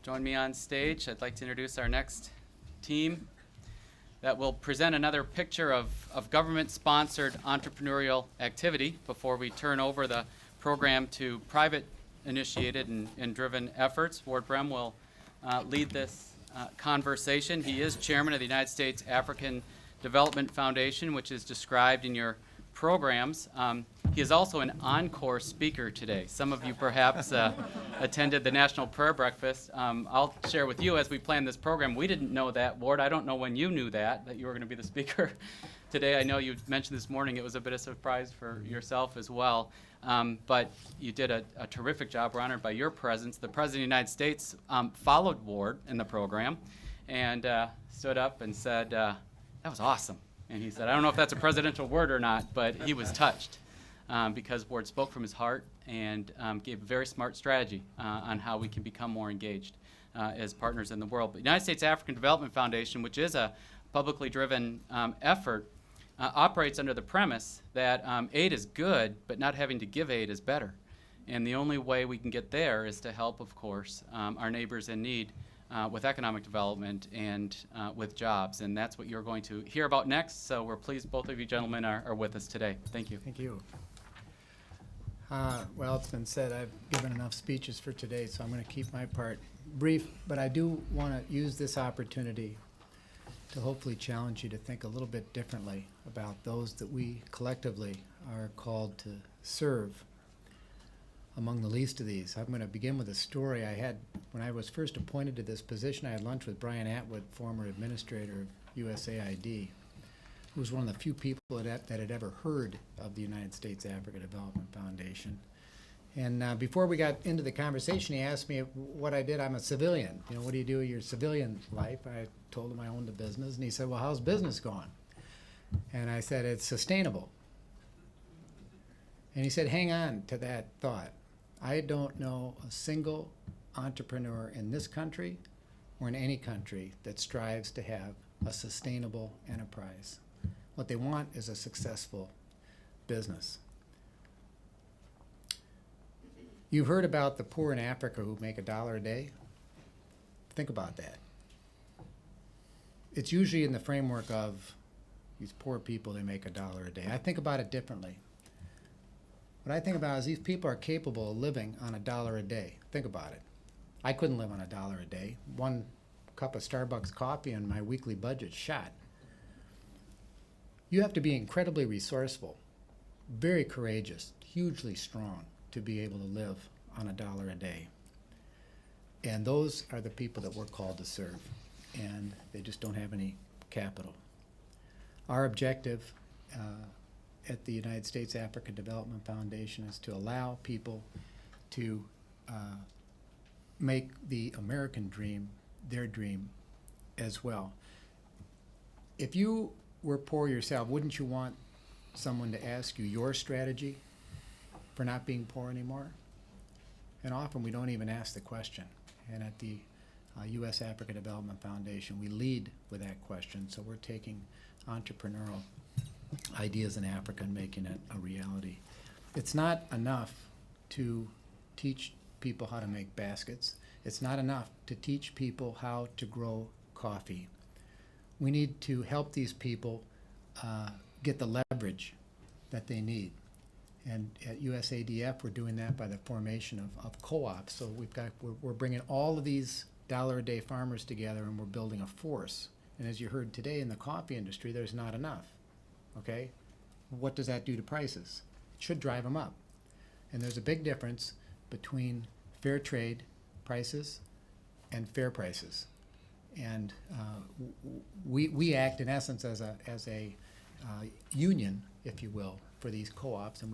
[SPEAKER 1] join me on stage. I'd like to introduce our next team that will present another picture of government-sponsored entrepreneurial activity before we turn over the program to private-initiated and driven efforts. Ward Brem will lead this conversation. He is chairman of the United States African Development Foundation, which is described in your programs. He is also an encore speaker today. Some of you perhaps attended the National Prayer Breakfast. I'll share with you, as we planned this program, we didn't know that. Ward, I don't know when you knew that you were going to be the speaker today. I know you mentioned this morning it was a bit of a surprise for yourself as well. But you did a terrific job. We're honored by your presence. The President of the United States followed Ward in the program and stood up and said, that was awesome. And he said, I don't know if that's a presidential word or not, but he was touched because Ward spoke from his heart and gave a very smart strategy on how we can become more engaged as partners in the world. But the United States African Development Foundation, which is a publicly driven effort, operates under the premise that aid is good, but not having to give aid is better. And the only way we can get there is to help, of course, our neighbors in need with economic development and with jobs. And that's what you're going to hear about next. So we're pleased both of you gentlemen are with us today. Thank you.
[SPEAKER 9] Thank you. Well, it's been said I've given enough speeches for today, so I'm going to keep my part brief. But I do want to use this opportunity to hopefully challenge you to think a little bit differently about those that we collectively are called to serve. Among the least of these, I'm going to begin with a story I had when I was first appointed to this position. I had lunch with Brian Atwood, former administrator of USAID, who was one of the few people that had ever heard of the United States Africa Development Foundation. And before we got into the conversation, he asked me what I did. I'm a civilian. You know, what do you do in your civilian life? I told him I owned a business, and he said, well, how's business going? And I said, it's sustainable. And he said, hang on to that thought. I don't know a single entrepreneur in this country or in any country that strives to have a sustainable enterprise. What they want is a successful business. You've heard about the poor in Africa who make $1 a day. Think about that. It's usually in the framework of these poor people, they make $1 a day. I think about it differently. What I think about is these people are capable of living on $1 a day. Think about it. I couldn't live on $1 a day. One cup of Starbucks coffee and my weekly budget shot. You have to be incredibly resourceful, very courageous, hugely strong to be able to live on $1 a day. And those are the people that we're called to serve. And they just don't have any capital. Our objective at the United States Africa Development Foundation is to allow people to make the American dream their dream as well. If you were poor yourself, wouldn't you want someone to ask you your strategy for not being poor anymore? And often we don't even ask the question. And at the U.S. Africa Development Foundation, we lead with that question. So we're taking entrepreneurial ideas in Africa and making it a reality. It's not enough to teach people how to make baskets. It's not enough to teach people how to grow coffee. We need to help these people get the leverage that they need. And at USADF, we're doing that by the formation of co-ops. So we're bringing all of these $1-a-day farmers together, and we're building a force. And as you heard today in the coffee industry, there's not enough. Okay? What does that do to prices? It should drive them up. And there's a big difference between fair trade prices and fair prices. And we act in essence as a union, if you will, for these co-ops, and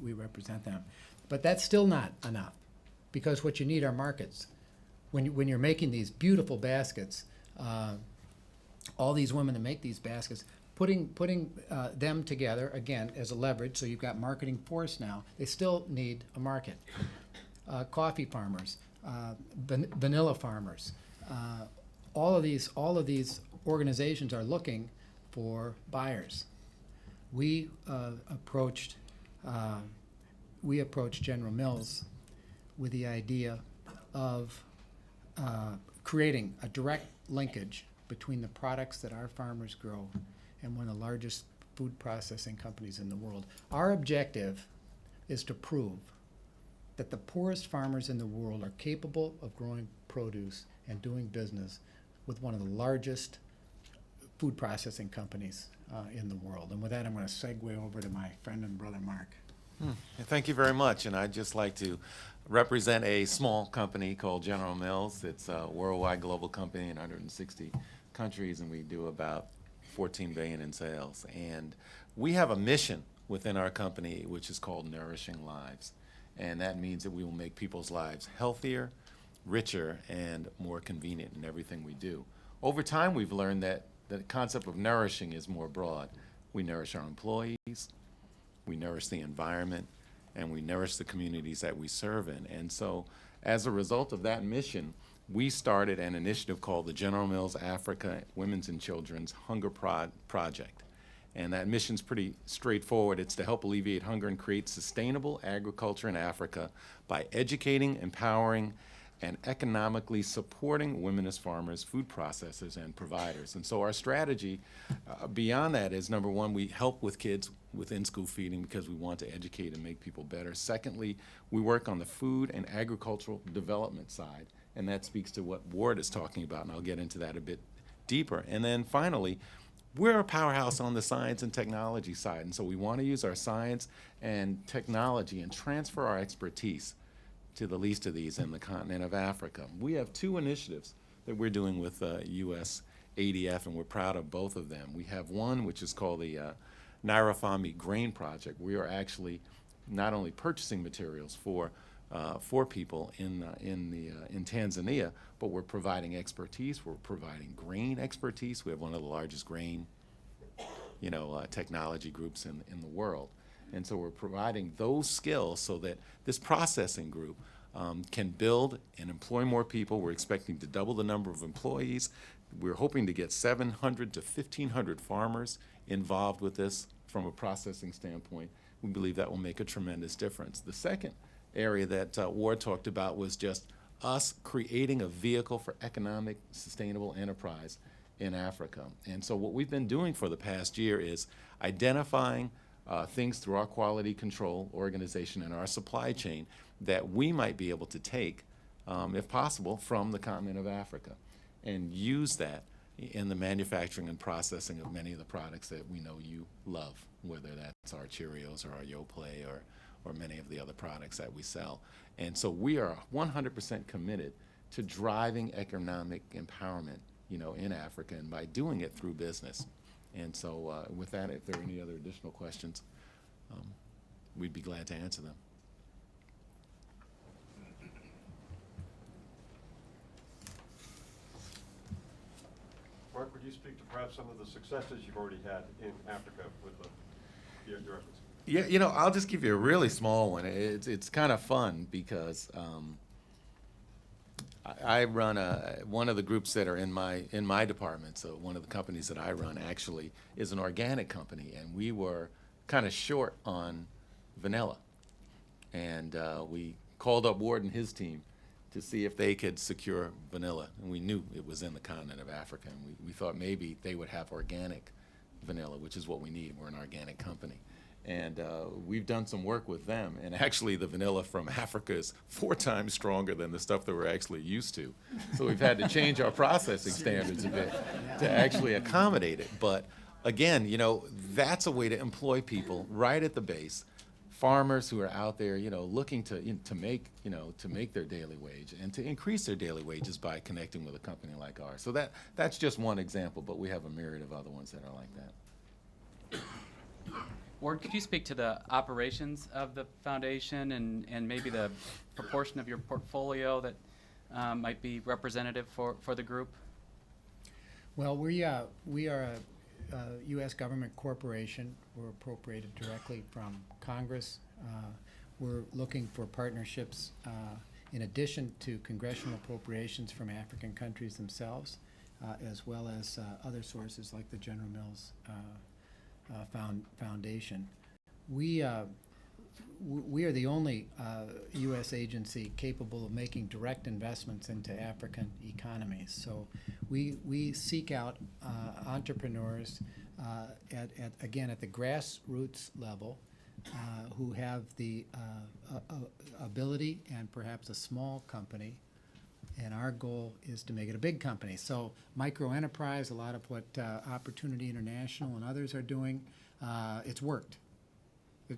[SPEAKER 9] we represent them. But that's still not enough, because what you need are markets. When you're making these beautiful baskets, all these women that make these baskets, putting them together, again, as a leverage, so you've got marketing force now, they still need a market. Coffee farmers, vanilla farmers, all of these organizations are looking for buyers. We approached General Mills with the idea of creating a direct linkage between the products that our farmers grow and one of the largest food processing companies in the world. Our objective is to prove that the poorest farmers in the world are capable of growing produce and doing business with one of the largest food processing companies in the world. And with that, I'm going to segue over to my friend and brother, Mark.
[SPEAKER 10] Thank you very much, and I'd just like to represent a small company called General Mills. It's a worldwide global company in 160 countries, and we do about 14 billion in sales. And we have a mission within our company which is called Nourishing Lives, and that means that we will make people's lives healthier, richer, and more convenient in everything we do. Over time, we've learned that the concept of nourishing is more broad. We nourish our employees, we nourish the environment, and we nourish the communities that we serve in. And so, as a result of that mission, we started an initiative called the General Mills Africa Women's and Children's Hunger Project. And that mission's pretty straightforward. It's to help alleviate hunger and create sustainable agriculture in Africa by educating, empowering, and economically supporting women as farmers, food processors, and providers. And so our strategy beyond that is, number one, we help with kids with in-school feeding because we want to educate and make people better. Secondly, we work on the food and agricultural development side, and that speaks to what Ward is talking about, and I'll get into that a bit deeper. And then finally, we're a powerhouse on the science and technology side, and so we want to use our science and technology and transfer our expertise to the least of these in the continent of Africa. We have two initiatives that we're doing with U.S. ADF, and we're proud of both of them. We have one which is called the Nairafami Grain Project. We are actually not only purchasing materials for people in Tanzania, but we're providing expertise. We're providing grain expertise. We have one of the largest grain, technology groups in the world. And so we're providing those skills so that this processing group can build and employ more people. We're expecting to double the number of employees. We're hoping to get 700 to 1,500 farmers involved with this from a processing standpoint. We believe that will make a tremendous difference. The second area that Ward talked about was just us creating a vehicle for economic sustainable enterprise in Africa. And so what we've been doing for the past year is identifying things through our quality control organization and our supply chain that we might be able to take, if possible, from the continent of Africa and use that in the manufacturing and processing of many of the products that we know you love, whether that's our Cheerios or our Yoplait or many of the other products that we sell. And so we are 100% committed to driving economic empowerment, in Africa, and by doing it through business. And so with that, if there are any other additional questions, we'd be glad to answer them.
[SPEAKER 11] Mark, would you speak to perhaps some of the successes you've already had in Africa with your efforts?
[SPEAKER 10] Yeah, I'll just give you a really small one. It's kind of fun because I run one of the groups that are in my department. So one of the companies that I run actually is an organic company, and we were kind of short on vanilla, and we called up Ward and his team to see if they could secure vanilla, and we knew it was in the continent of Africa, and we thought maybe they would have organic vanilla, which is what we need. We're an organic company. And we've done some work with them, and actually the vanilla from Africa is 4 times stronger than the stuff that we're actually used to. So we've had to change our processing standards a bit to actually accommodate it. But again, that's a way to employ people right at the base, farmers who are out there, looking to make their daily wage and to increase their daily wages by connecting with a company like ours. So that's just one example, but we have a myriad of other ones that are like that.
[SPEAKER 1] Ward, could you speak to the operations of the foundation and maybe the proportion of your portfolio that might be representative for the group?
[SPEAKER 9] Well, we are a U.S. government corporation. We're appropriated directly from Congress. We're looking for partnerships in addition to congressional appropriations from African countries themselves, as well as other sources like the General Mills Foundation. We are the only U.S. agency capable of making direct investments into African economies. So we seek out entrepreneurs at the grassroots level who have the ability and perhaps a small company. And our goal is to make it a big company. So micro enterprise, a lot of what Opportunity International and others are doing, it's worked.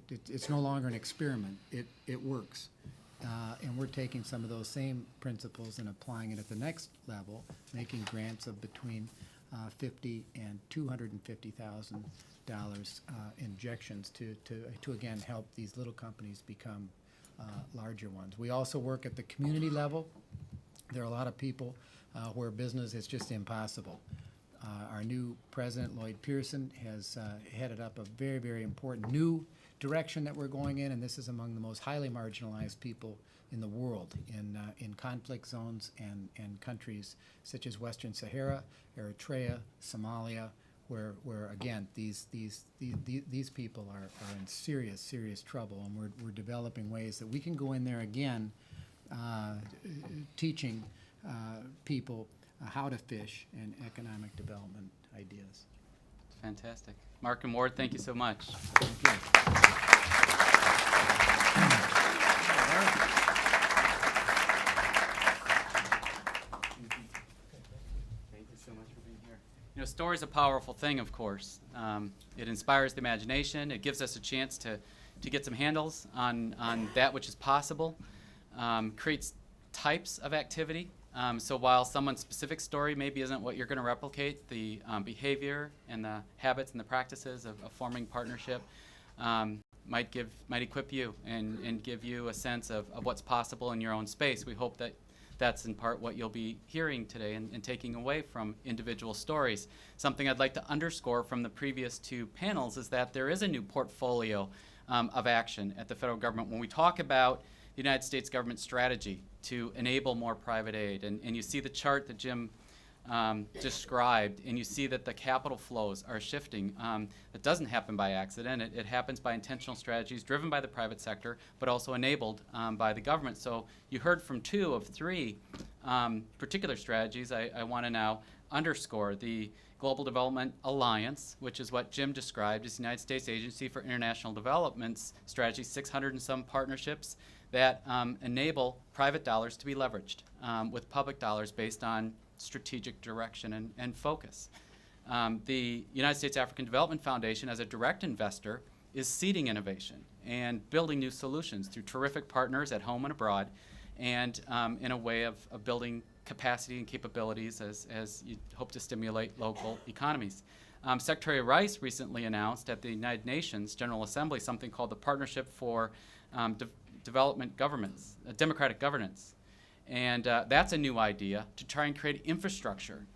[SPEAKER 9] It's no longer an experiment. It works. And we're taking some of those same principles and applying it at the next level, making grants of between $50,000 and $250,000 injections to again help these little companies become larger ones. We also work at the community level. There are a lot of people where business is just impossible. Our new president, Lloyd Pearson, has headed up a very, very important new direction that we're going in, and this is among the most highly marginalized people in the world, in conflict zones and countries such as Western Sahara, Eritrea, Somalia, where again these people are in serious trouble, and we're developing ways that we can go in there again, teaching people how to fish and economic development ideas.
[SPEAKER 1] Fantastic. Mark and Ward, thank you so much.
[SPEAKER 9] Thank you.
[SPEAKER 1] Thank you so much for being here. You know, story is a powerful thing, of course. It inspires the imagination. It gives us a chance to get some handles on that which is possible, creates types of activity. So while someone's specific story maybe isn't what you're going to replicate, the behavior and the habits and the practices of forming partnership might equip you and give you a sense of what's possible in your own space. We hope that that's in part what you'll be hearing today and taking away from individual stories. Something I'd like to underscore from the previous two panels is that there is a new portfolio of action at the federal government. When we talk about the United States government strategy to enable more private aid, and you see the chart that Jim described, and you see that the capital flows are shifting. It doesn't happen by accident. It happens by intentional strategies driven by the private sector, but also enabled by the government. So you heard from two of three particular strategies. I want to now underscore the Global Development Alliance, which is what Jim described as the United States Agency for International Development's strategy, 600 and some partnerships that enable private dollars to be leveraged with public dollars based on strategic direction and focus. The United States African Development Foundation, as a direct investor, is seeding innovation and building new solutions through terrific partners at home and abroad, and in a way of building capacity and capabilities as you hope to stimulate local economies. Secretary Rice recently announced at the United Nations General Assembly something called the Partnership for Development Governments, Democratic Governance. And that's a new idea to try and create infrastructure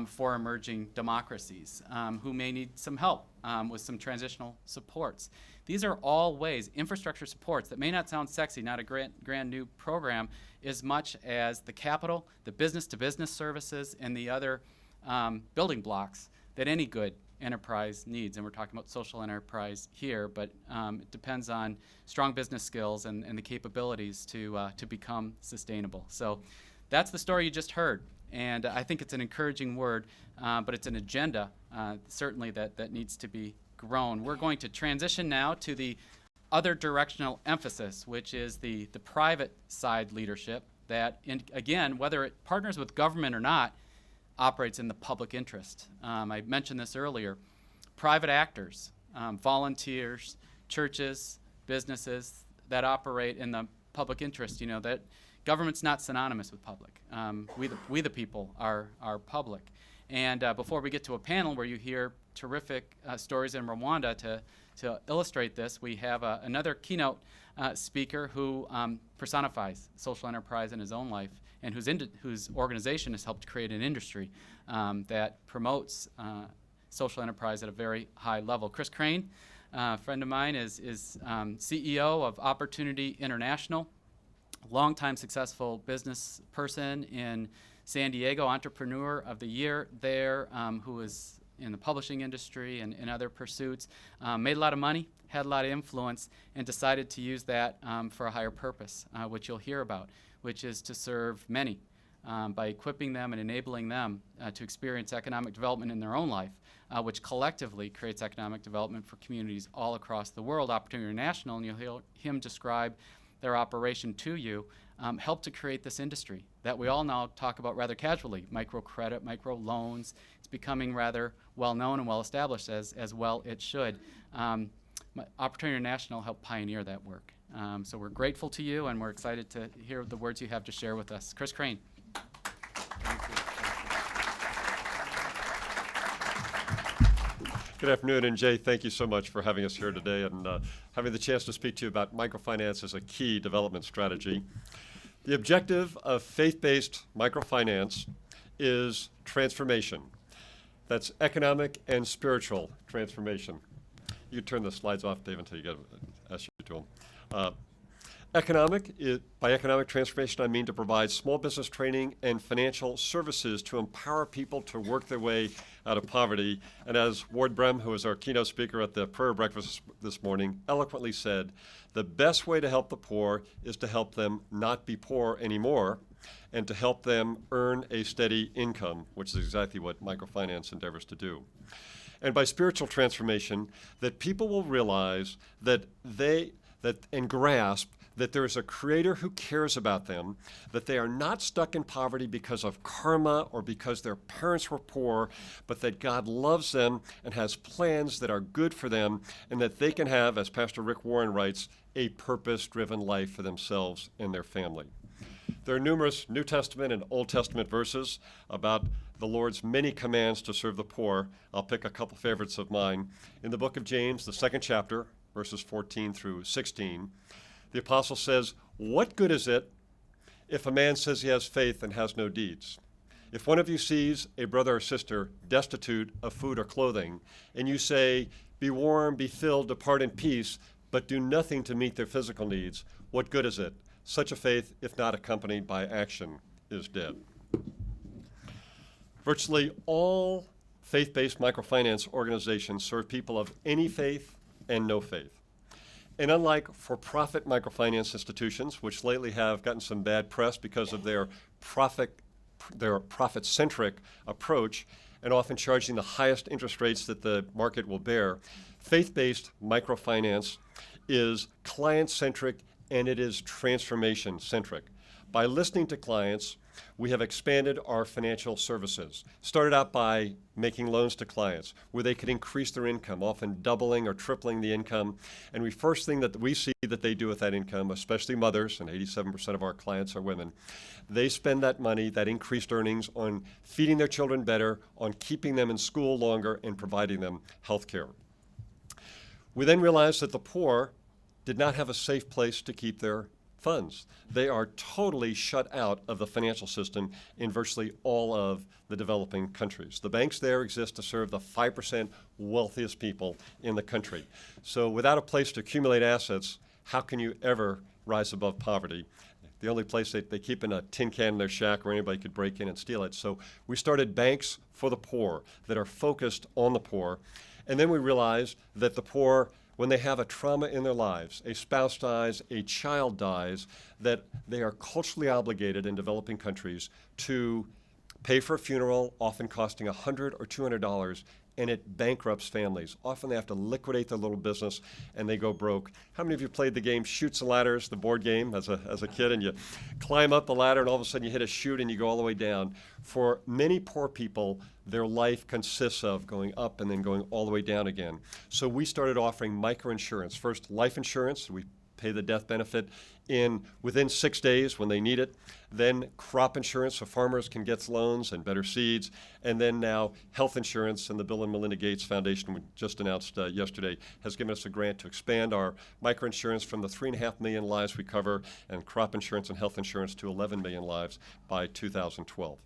[SPEAKER 1] for emerging democracies who may need some help with some transitional supports. These are all ways, infrastructure supports that may not sound sexy, not a grand new program, as much as the capital, the business-to-business services, and the other building blocks that any good enterprise needs. And we're talking about social enterprise here, but it depends on strong business skills and the capabilities to become sustainable. So that's the story you just heard. And I think it's an encouraging word, but it's an agenda certainly that needs to be grown. We're going to transition now to the other directional emphasis, which is the private side leadership that, again, whether it partners with government or not, operates in the public interest. I mentioned this earlier. Private actors, volunteers, churches, businesses that operate in the public interest, that government's not synonymous with public. We the people are public. And before we get to a panel where you hear terrific stories in Rwanda to illustrate this, we have another keynote speaker who personifies social enterprise in his own life, and whose organization has helped create an industry that promotes social enterprise at a very high level. Chris Crane, a friend of mine, is CEO of Opportunity International, longtime successful business person in San Diego, Entrepreneur of the Year there, who is in the publishing industry and in other pursuits, made a lot of money, had a lot of influence, and decided to use that for a higher purpose, which you'll hear about, which is to serve many by equipping them and enabling them to experience economic development in their own life, which collectively creates economic development for communities all across the world. Opportunity International, and you'll hear him describe their operation to you, helped to create this industry that we all now talk about rather casually, microcredit, microloans. It's becoming rather well known and well established, as well it should. Opportunity International helped pioneer that work. So we're grateful to you, and we're excited to hear the words you have to share with us. Chris Crane.
[SPEAKER 12] Good afternoon, and Jay, thank you so much for having us here today and having the chance to speak to you about microfinance as a key development strategy. The objective of faith-based microfinance is transformation. That's economic and spiritual transformation. You can turn the slides off, Dave, until you get ask you to them. By economic transformation, I mean to provide small business training and financial services to empower people to work their way out of poverty. And as Ward Brem, who was our keynote speaker at the prayer breakfast this morning, eloquently said, the best way to help the poor is to help them not be poor anymore and to help them earn a steady income, which is exactly what microfinance endeavors to do. And by spiritual transformation, that people will realize and grasp that there is a creator who cares about them, that they are not stuck in poverty because of karma or because their parents were poor, but that God loves them and has plans that are good for them, and that they can have, as Pastor Rick Warren writes, a purpose-driven life for themselves and their family. There are numerous New Testament and Old Testament verses about the Lord's many commands to serve the poor. I'll pick a couple favorites of mine. In the book of James, the 2nd chapter, verses 14 through 16, the apostle says, what good is it if a man says he has faith and has no deeds? If one of you sees a brother or sister destitute of food or clothing, and you say, be warm, be filled, depart in peace, but do nothing to meet their physical needs, what good is it? Such a faith, if not accompanied by action, is dead. Virtually all faith-based microfinance organizations serve people of any faith and no faith. And unlike for-profit microfinance institutions, which lately have gotten some bad press because of their profit-centric approach and often charging the highest interest rates that the market will bear, faith-based microfinance is client-centric and it is transformation-centric. By listening to clients, we have expanded our financial services. Started out by making loans to clients where they could increase their income, often doubling or tripling the income. And the first thing that we see that they do with that income, especially mothers, and 87% of our clients are women, they spend that money, that increased earnings, on feeding their children better, on keeping them in school longer, and providing them health care. We then realized that the poor did not have a safe place to keep their funds. They are totally shut out of the financial system in virtually all of the developing countries. The banks there exist to serve the 5% wealthiest people in the country. So without a place to accumulate assets, how can you ever rise above poverty? The only place they keep in a tin can in their shack where anybody could break in and steal it. So we started banks for the poor that are focused on the poor. And then we realized that the poor, when they have a trauma in their lives, a spouse dies, a child dies, that they are culturally obligated in developing countries to pay for a funeral, often costing $100 or $200, and it bankrupts families. Often they have to liquidate their little business and they go broke. How many of you played the game Chutes and Ladders, the board game, as a kid, and you climb up the ladder and all of a sudden you hit a chute and you go all the way down? For many poor people, their life consists of going up and then going all the way down again. So we started offering microinsurance. First, life insurance. We pay the death benefit within 6 days when they need it. Then crop insurance so farmers can get loans and better seeds. And then now health insurance, and the Bill and Melinda Gates Foundation, we just announced yesterday, has given us a grant to expand our microinsurance from the 3.5 million lives we cover and crop insurance and health insurance to 11 million lives by 2012.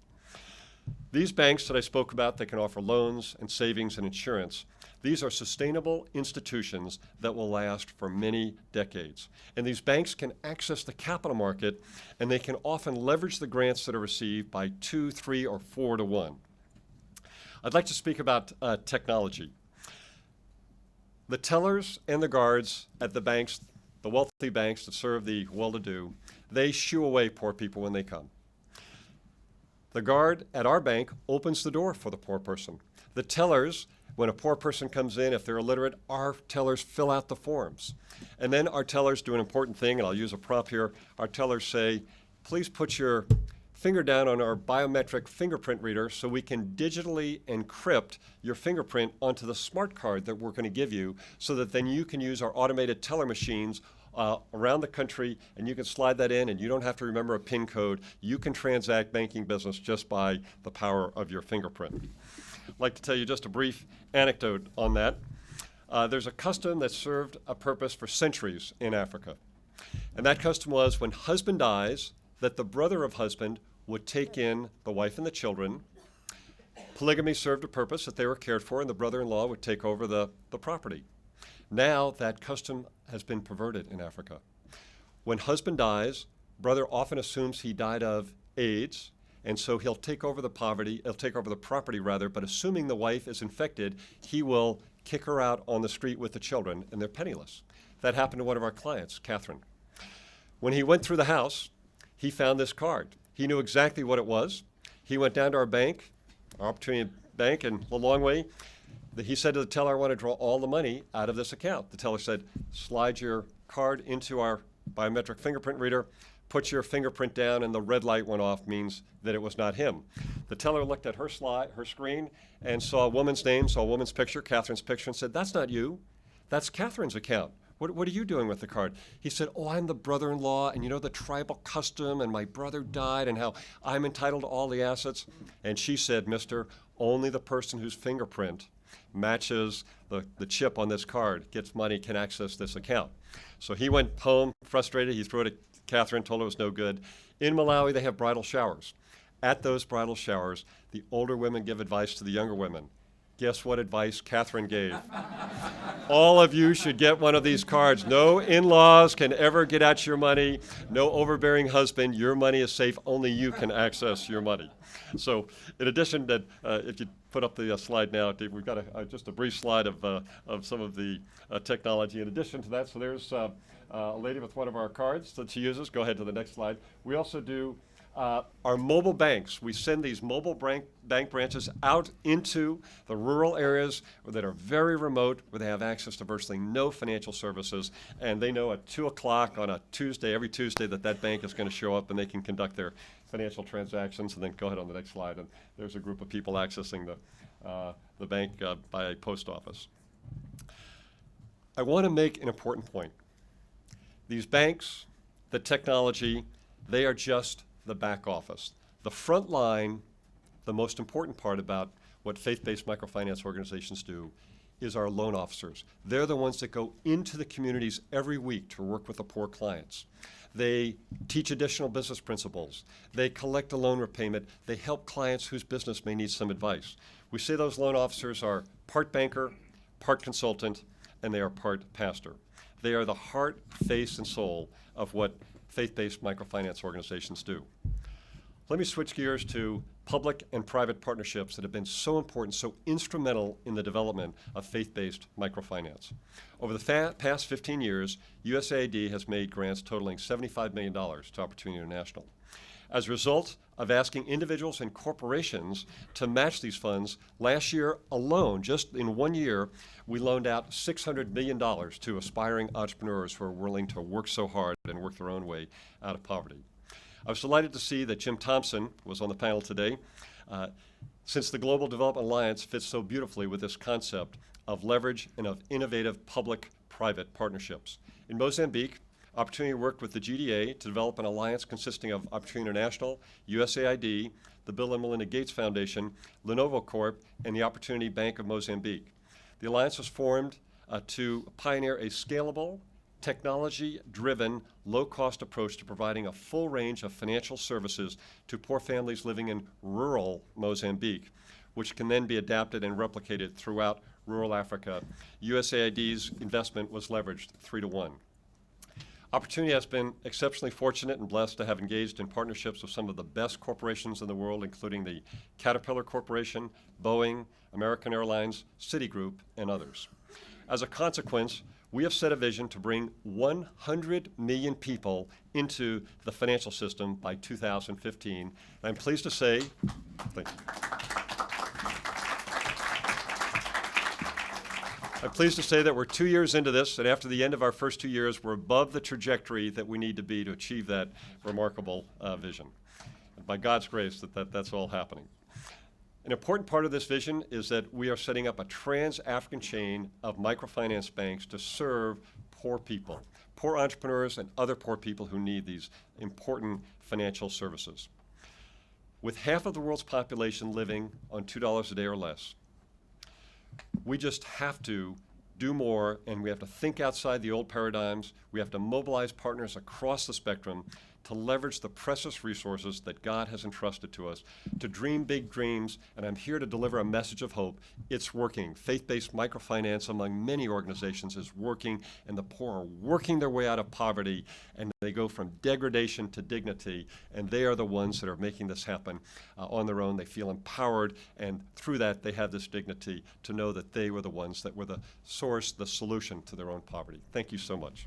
[SPEAKER 12] These banks that I spoke about that can offer loans and savings and insurance, these are sustainable institutions that will last for many decades. And these banks can access the capital market, and they can often leverage the grants that are received by 2, 3, or 4 to 1. I'd like to speak about technology. The tellers and the guards at the banks, the wealthy banks that serve the well-to-do, they shoo away poor people when they come. The guard at our bank opens the door for the poor person. The tellers, when a poor person comes in, if they're illiterate, our tellers fill out the forms. And then our tellers do an important thing, and I'll use a prop here. Our tellers say, please put your finger down on our biometric fingerprint reader so we can digitally encrypt your fingerprint onto the smart card that we're going to give you, so that then you can use our automated teller machines around the country, and you can slide that in and you don't have to remember a PIN code. You can transact banking business just by the power of your fingerprint. I'd like to tell you just a brief anecdote on that. There's a custom that served a purpose for centuries in Africa. And that custom was, when husband dies, that the brother of husband would take in the wife and the children. Polygamy served a purpose, that they were cared for, and the brother-in-law would take over the property. Now that custom has been perverted in Africa. When husband dies, brother often assumes he died of AIDS, and so he'll take over the property, but assuming the wife is infected, he will kick her out on the street with the children, and they're penniless. That happened to one of our clients, Catherine. When he went through the house, he found this card. He knew exactly what it was. He went down to our bank, our Opportunity Bank in Lilongwe. He said to the teller, "I want to draw all the money out of this account." The teller said, "Slide your card into our biometric fingerprint reader, put your fingerprint down," and the red light went off, means that it was not him. The teller looked at her screen, and saw a woman's name, saw a woman's picture, Catherine's picture, and said, "That's not you. That's Catherine's account. What are you doing with the card?" He said, "Oh, I'm the brother-in-law, and you know the tribal custom, and my brother died, and how I'm entitled to all the assets." And she said, "Mister, only the person whose fingerprint matches the chip on this card gets money, can access this account." So he went home frustrated. He threw it at Catherine, told her it was no good. In Malawi, they have bridal showers. At those bridal showers, the older women give advice to the younger women. Guess what advice Catherine gave? All of you should get one of these cards. No in-laws can ever get at your money. No overbearing husband. Your money is safe. Only you can access your money. So in addition to, if you put up the slide now, Dave, we've got just a brief slide of some of the technology. In addition to that, so there's a lady with one of our cards that she uses. Go ahead to the next slide. We also do our mobile banks. We send these mobile bank branches out into the rural areas that are very remote, where they have access to virtually no financial services, and they know at 2 o'clock on a Tuesday, every Tuesday, that bank is going to show up, and they can conduct their financial transactions. And then go ahead on the next slide, and there's a group of people accessing the bank by a post office. I want to make an important point. These banks, the technology, they are just the back office. The front line, the most important part about what faith-based microfinance organizations do, is our loan officers. They're the ones that go into the communities every week to work with the poor clients. They teach additional business principles. They collect a loan repayment. They help clients whose business may need some advice. We say those loan officers are part banker, part consultant, and they are part pastor. They are the heart, face, and soul of what faith-based microfinance organizations do. Let me switch gears to public and private partnerships that have been so important, so instrumental in the development of faith-based microfinance. Over the past 15 years, USAID has made grants totaling $75 million to Opportunity International. As a result of asking individuals and corporations to match these funds, last year alone, just in 1 year, we loaned out $600 million to aspiring entrepreneurs who are willing to work so hard and work their own way out of poverty. I was delighted to see that Jim Thompson was on the panel today, since the Global Development Alliance fits so beautifully with this concept of leverage and of innovative public-private partnerships. In Mozambique, Opportunity worked with the GDA to develop an alliance consisting of Opportunity International, USAID, the Bill and Melinda Gates Foundation, Lenovo Corp., and the Opportunity Bank of Mozambique. The alliance was formed to pioneer a scalable, technology-driven, low-cost approach to providing a full range of financial services to poor families living in rural Mozambique, which can then be adapted and replicated throughout rural Africa. USAID's investment was leveraged 3-to-1. Opportunity has been exceptionally fortunate and blessed to have engaged in partnerships with some of the best corporations in the world, including the Caterpillar Corporation, Boeing, American Airlines, Citigroup, and others. As a consequence, we have set a vision to bring 100 million people into the financial system by 2015. I'm pleased to say, thank you. I'm pleased to say that we're 2 years into this, and after the end of our first 2 years, we're above the trajectory that we need to be to achieve that remarkable vision. by God's grace that's all happening. An important part of this vision is that we are setting up a trans-African chain of microfinance banks to serve poor people, poor entrepreneurs and other poor people who need these important financial services. With half of the world's population living on $2 a day or less, we just have to do more, and we have to think outside the old paradigms. We have to mobilize partners across the spectrum to leverage the precious resources that God has entrusted to us, to dream big dreams, and I'm here to deliver a message of hope. It's working. Faith-based microfinance among many organizations is working, and the poor are working their way out of poverty, and they go from degradation to dignity, and they are the ones that are making this happen on their own. They feel empowered, and through that, they have this dignity to know that they were the ones that were the source, the solution to their own poverty. Thank you so much.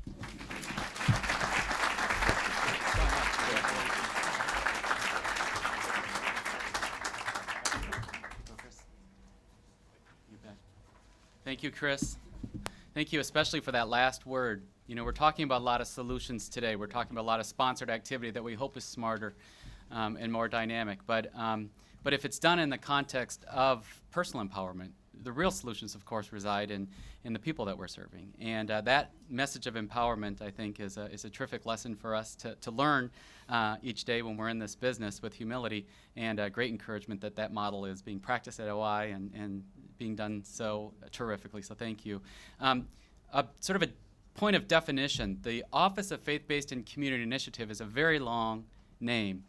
[SPEAKER 1] Thank you, Chris. Thank you especially for that last word. You know, we're talking about a lot of solutions today. We're talking about a lot of sponsored activity that we hope is smarter and more dynamic. But if it's done in the context of personal empowerment, the real solutions, of course, reside in the people that we're serving. And that message of empowerment, I think, is a terrific lesson for us to learn each day when we're in this business with humility, and great encouragement that that model is being practiced at OI and being done so terrifically. So thank you. Sort of a point of definition, the Office of Faith-Based and Community Initiative is a very long name,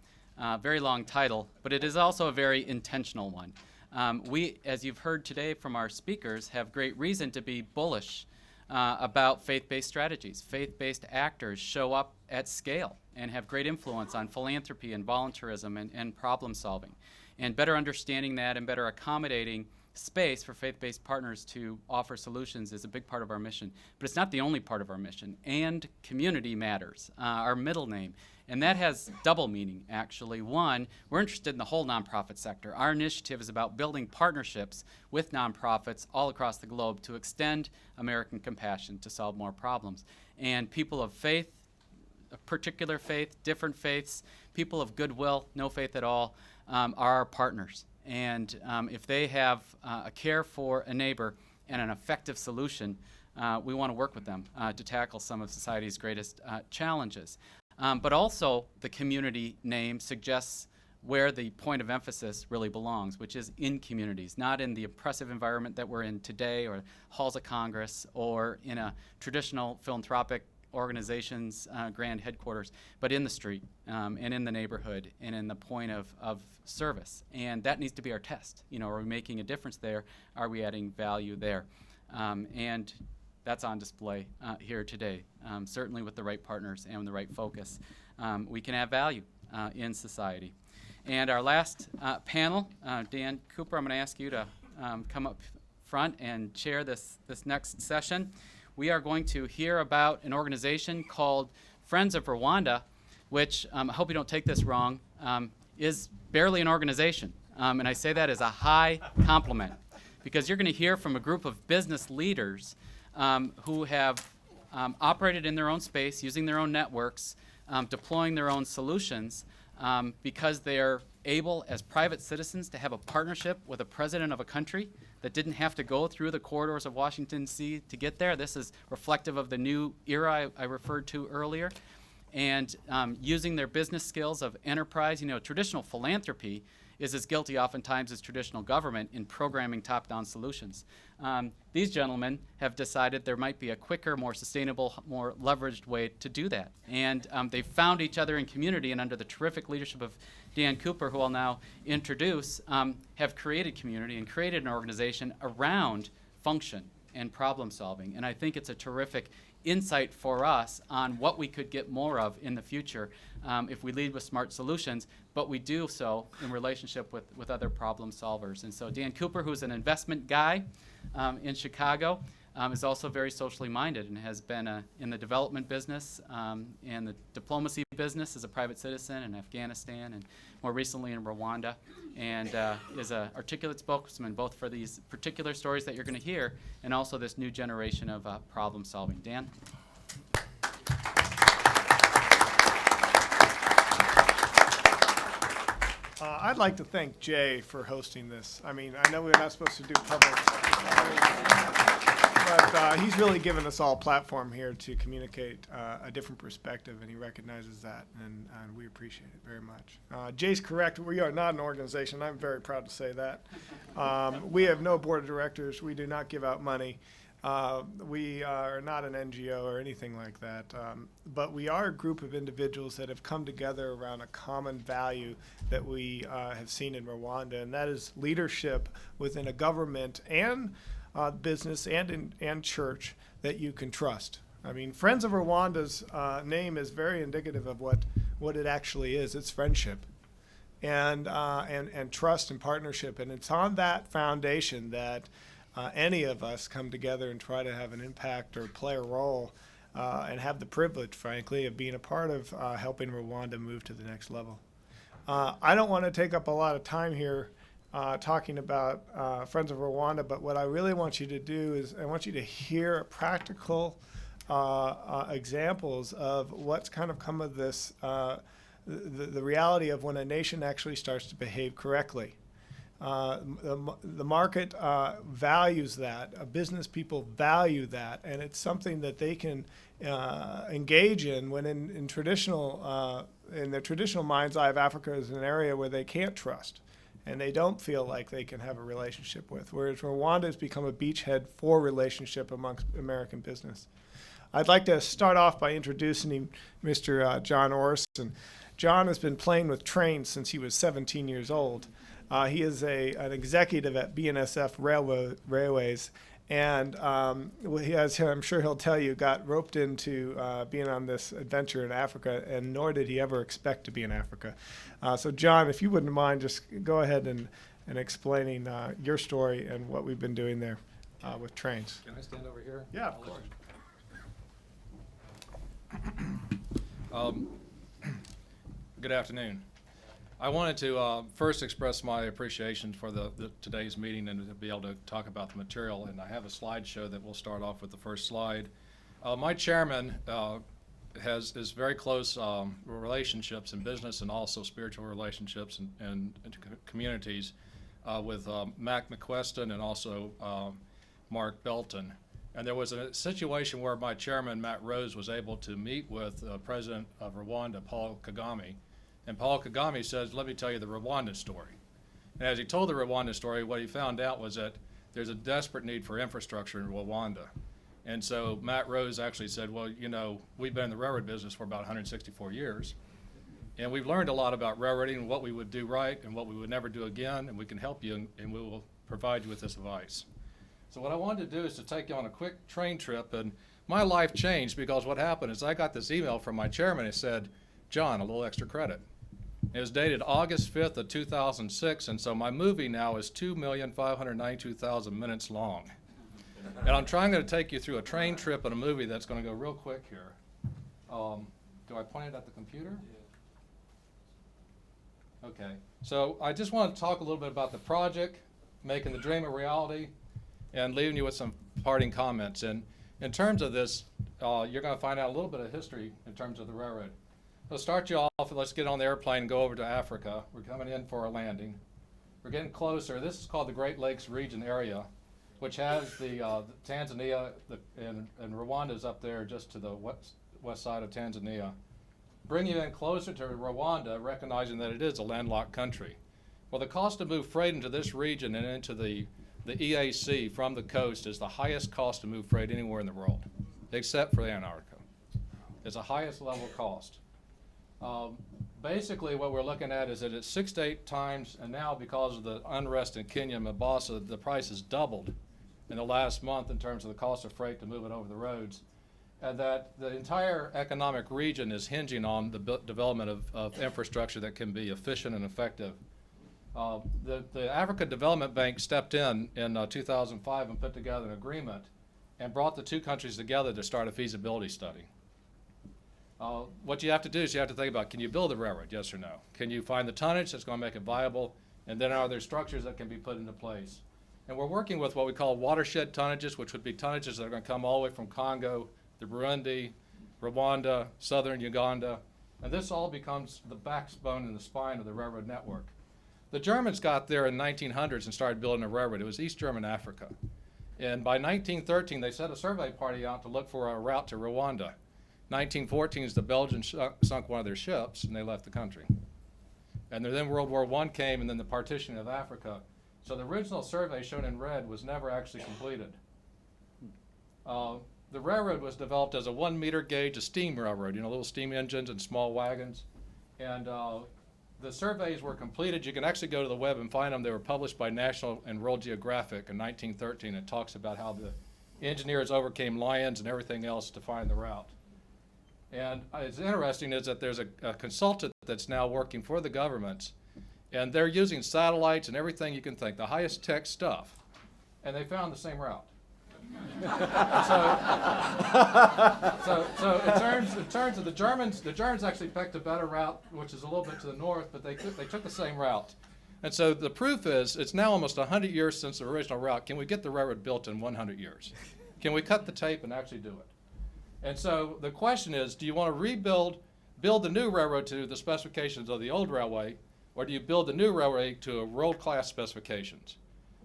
[SPEAKER 1] very long title, but it is also a very intentional one. We, as you've heard today from our speakers, have great reason to be bullish about faith-based strategies. Faith-based actors show up at scale and have great influence on philanthropy and volunteerism and problem solving. And better understanding that and better accommodating space for faith-based partners to offer solutions is a big part of our mission. But it's not the only part of our mission. And community matters, our middle name. And that has double meaning, actually. One, we're interested in the whole nonprofit sector. Our initiative is about building partnerships with nonprofits all across the globe to extend American compassion to solve more problems. And people of faith, a particular faith, different faiths, people of goodwill, no faith at all, are our partners. And if they have a care for a neighbor and an effective solution, we want to work with them to tackle some of society's greatest challenges. But also, the community name suggests where the point of emphasis really belongs, which is in communities, not in the oppressive environment that we're in today, or halls of Congress, or in a traditional philanthropic organization's grand headquarters, but in the street and in the neighborhood and in the point of service. And that needs to be our test. You know, are we making a difference there? Are we adding value there? And that's on display here today. Certainly with the right partners and the right focus, we can add value in society. And our last panel, Dan Cooper, I'm going to ask you to come up front and chair this next session. We are going to hear about an organization called Friends of Rwanda, which, I hope you don't take this wrong, is barely an organization. And I say that as a high compliment, because you're going to hear from a group of business leaders who have operated in their own space, using their own networks, deploying their own solutions, because they are able, as private citizens, to have a partnership with a president of a country that didn't have to go through the corridors of Washington, D.C. to get there. This is reflective of the new era I referred to earlier. And using their business skills of enterprise, you know, traditional philanthropy is as guilty oftentimes as traditional government in programming top-down solutions. These gentlemen have decided there might be a quicker, more sustainable, more leveraged way to do that. And they've found each other in community, and under the terrific leadership of Dan Cooper, who I'll now introduce, have created community and created an organization around function and problem solving. And I think it's a terrific insight for us on what we could get more of in the future if we lead with smart solutions, but we do so in relationship with other problem solvers. And so Dan Cooper, who's an investment guy in Chicago, is also very socially minded and has been in the development business and the diplomacy business as a private citizen in Afghanistan and more recently in Rwanda, and is an articulate spokesman both for these particular stories that you're going to hear and also this new generation of problem solving. Dan?
[SPEAKER 13] I'd like to thank Jay for hosting this. I mean, I know we're not supposed to do public, but he's really given us all a platform here to communicate a different perspective, and he recognizes that, and we appreciate it very much. Jay's correct. We are not an organization. I'm very proud to say that. We have no board of directors. We do not give out money. We are not an NGO or anything like that, but we are a group of individuals that have come together around a common value that we have seen in Rwanda, and that is leadership within a government and business and church that you can trust. I mean, Friends of Rwanda's name is very indicative of what it actually is. It's friendship and trust and partnership, and it's on that foundation that any of us come together and try to have an impact or play a role and have the privilege, frankly, of being a part of helping Rwanda move to the next level. I don't want to take up a lot of time here talking about Friends of Rwanda, but what I really want you to do is I want you to hear practical examples of what's kind of come of this, the reality of when a nation actually starts to behave correctly. The market values that. Business people value that, and it's something that they can engage in when in their traditional mind's eye of Africa is an area where they can't trust, and they don't feel like they can have a relationship with. Whereas Rwanda has become a beachhead for relationship amongst American business. I'd like to start off by introducing Mr. John Orson. John has been playing with trains since he was 17 years old. He is an executive at BNSF Railways, and he has, I'm sure he'll tell you, got roped into being on this adventure in Africa, and nor did he ever expect to be in Africa. So John, if you wouldn't mind, just go ahead and explaining your story and what we've been doing there with trains.
[SPEAKER 14] Can I stand over here?
[SPEAKER 13] Yeah, of course.
[SPEAKER 14] Good afternoon. I wanted to first express my appreciation for today's meeting and to be able to talk about the material. And I have a slideshow that we'll start off with the first slide. My chairman is very close relationships in business and also spiritual relationships and communities with Mac McQueston and also Mark Belton. And there was a situation where my chairman, Matt Rose, was able to meet with President of Rwanda, Paul Kagame. And Paul Kagame says, let me tell you the Rwandan story. And as he told the Rwandan story, what he found out was that there's a desperate need for infrastructure in Rwanda. And so Matt Rose actually said, well, you know, we've been in the railroad business for about 164 years. And we've learned a lot about railroading and what we would do right and what we would never do again. And we can help you and we will provide you with this advice. So what I wanted to do is to take you on a quick train trip. And my life changed because what happened is I got this email from my chairman. It said, John, a little extra credit. It was dated August 5th of 2006, and so my movie now is 2,592,000 minutes long. And I'm trying to take you through a train trip and a movie that's going to go real quick here. Do I point it at the computer? Okay. So I just want to talk a little bit about the project, making the dream a reality, and leaving you with some parting comments. And in terms of this, you're going to find out a little bit of history in terms of the railroad. Let's start you off. Let's get on the airplane and go over to Africa. We're coming in for a landing. We're getting closer. This is called the Great Lakes region area, which has the Tanzania and Rwanda's up there just to the west side of Tanzania. Bring you in closer to Rwanda, recognizing that it is a landlocked country. Well, the cost to move freight into this region and into the EAC from the coast is the highest cost to move freight anywhere in the world, except for Antarctica. It's the highest level cost. Basically, what we're looking at is that it's 6 to 8 times, and now because of the unrest in Kenya and Mombasa, the price has doubled in the last month in terms of the cost of freight to move it over the roads. And that the entire economic region is hinging on the development of infrastructure that can be efficient and effective. The Africa Development Bank stepped in 2005 and put together an agreement and brought the two countries together to start a feasibility study. What you have to do is you have to think about, can you build a railroad, yes or no? Can you find the tonnage that's going to make it viable? And then are there structures that can be put into place? And we're working with what we call watershed tonnages, which would be tonnages that are going to come all the way from Congo, the Burundi, Rwanda, southern Uganda. And this all becomes the backbone and the spine of the railroad network. The Germans got there in 1900s and started building a railroad. It was East German Africa. And by 1913, they sent a survey party out to look for a route to Rwanda. 1914 is the Belgians sunk one of their ships and they left the country. And then World War I came and then the partition of Africa. So the original survey shown in red was never actually completed. The railroad was developed as a 1 meter gauge, a steam railroad, you know, little steam engines and small wagons. And the surveys were completed. You can actually go to the web and find them. They were published by National and World Geographic in 1913. It talks about how the engineers overcame lions and everything else to find the route. And it's interesting is that there's a consultant that's now working for the governments, and they're using satellites and everything you can think, the highest tech stuff, and they found the same route. So in terms of the Germans actually picked a better route, which is a little bit to the north, but they took the same route. And so the proof is, it's now almost 100 years since the original route. Can we get the railroad built in 100 years? Can we cut the tape and actually do it? And so the question is, do you want to build the new railroad to the specifications of the old railway, or do you build the new railway to a world-class specifications,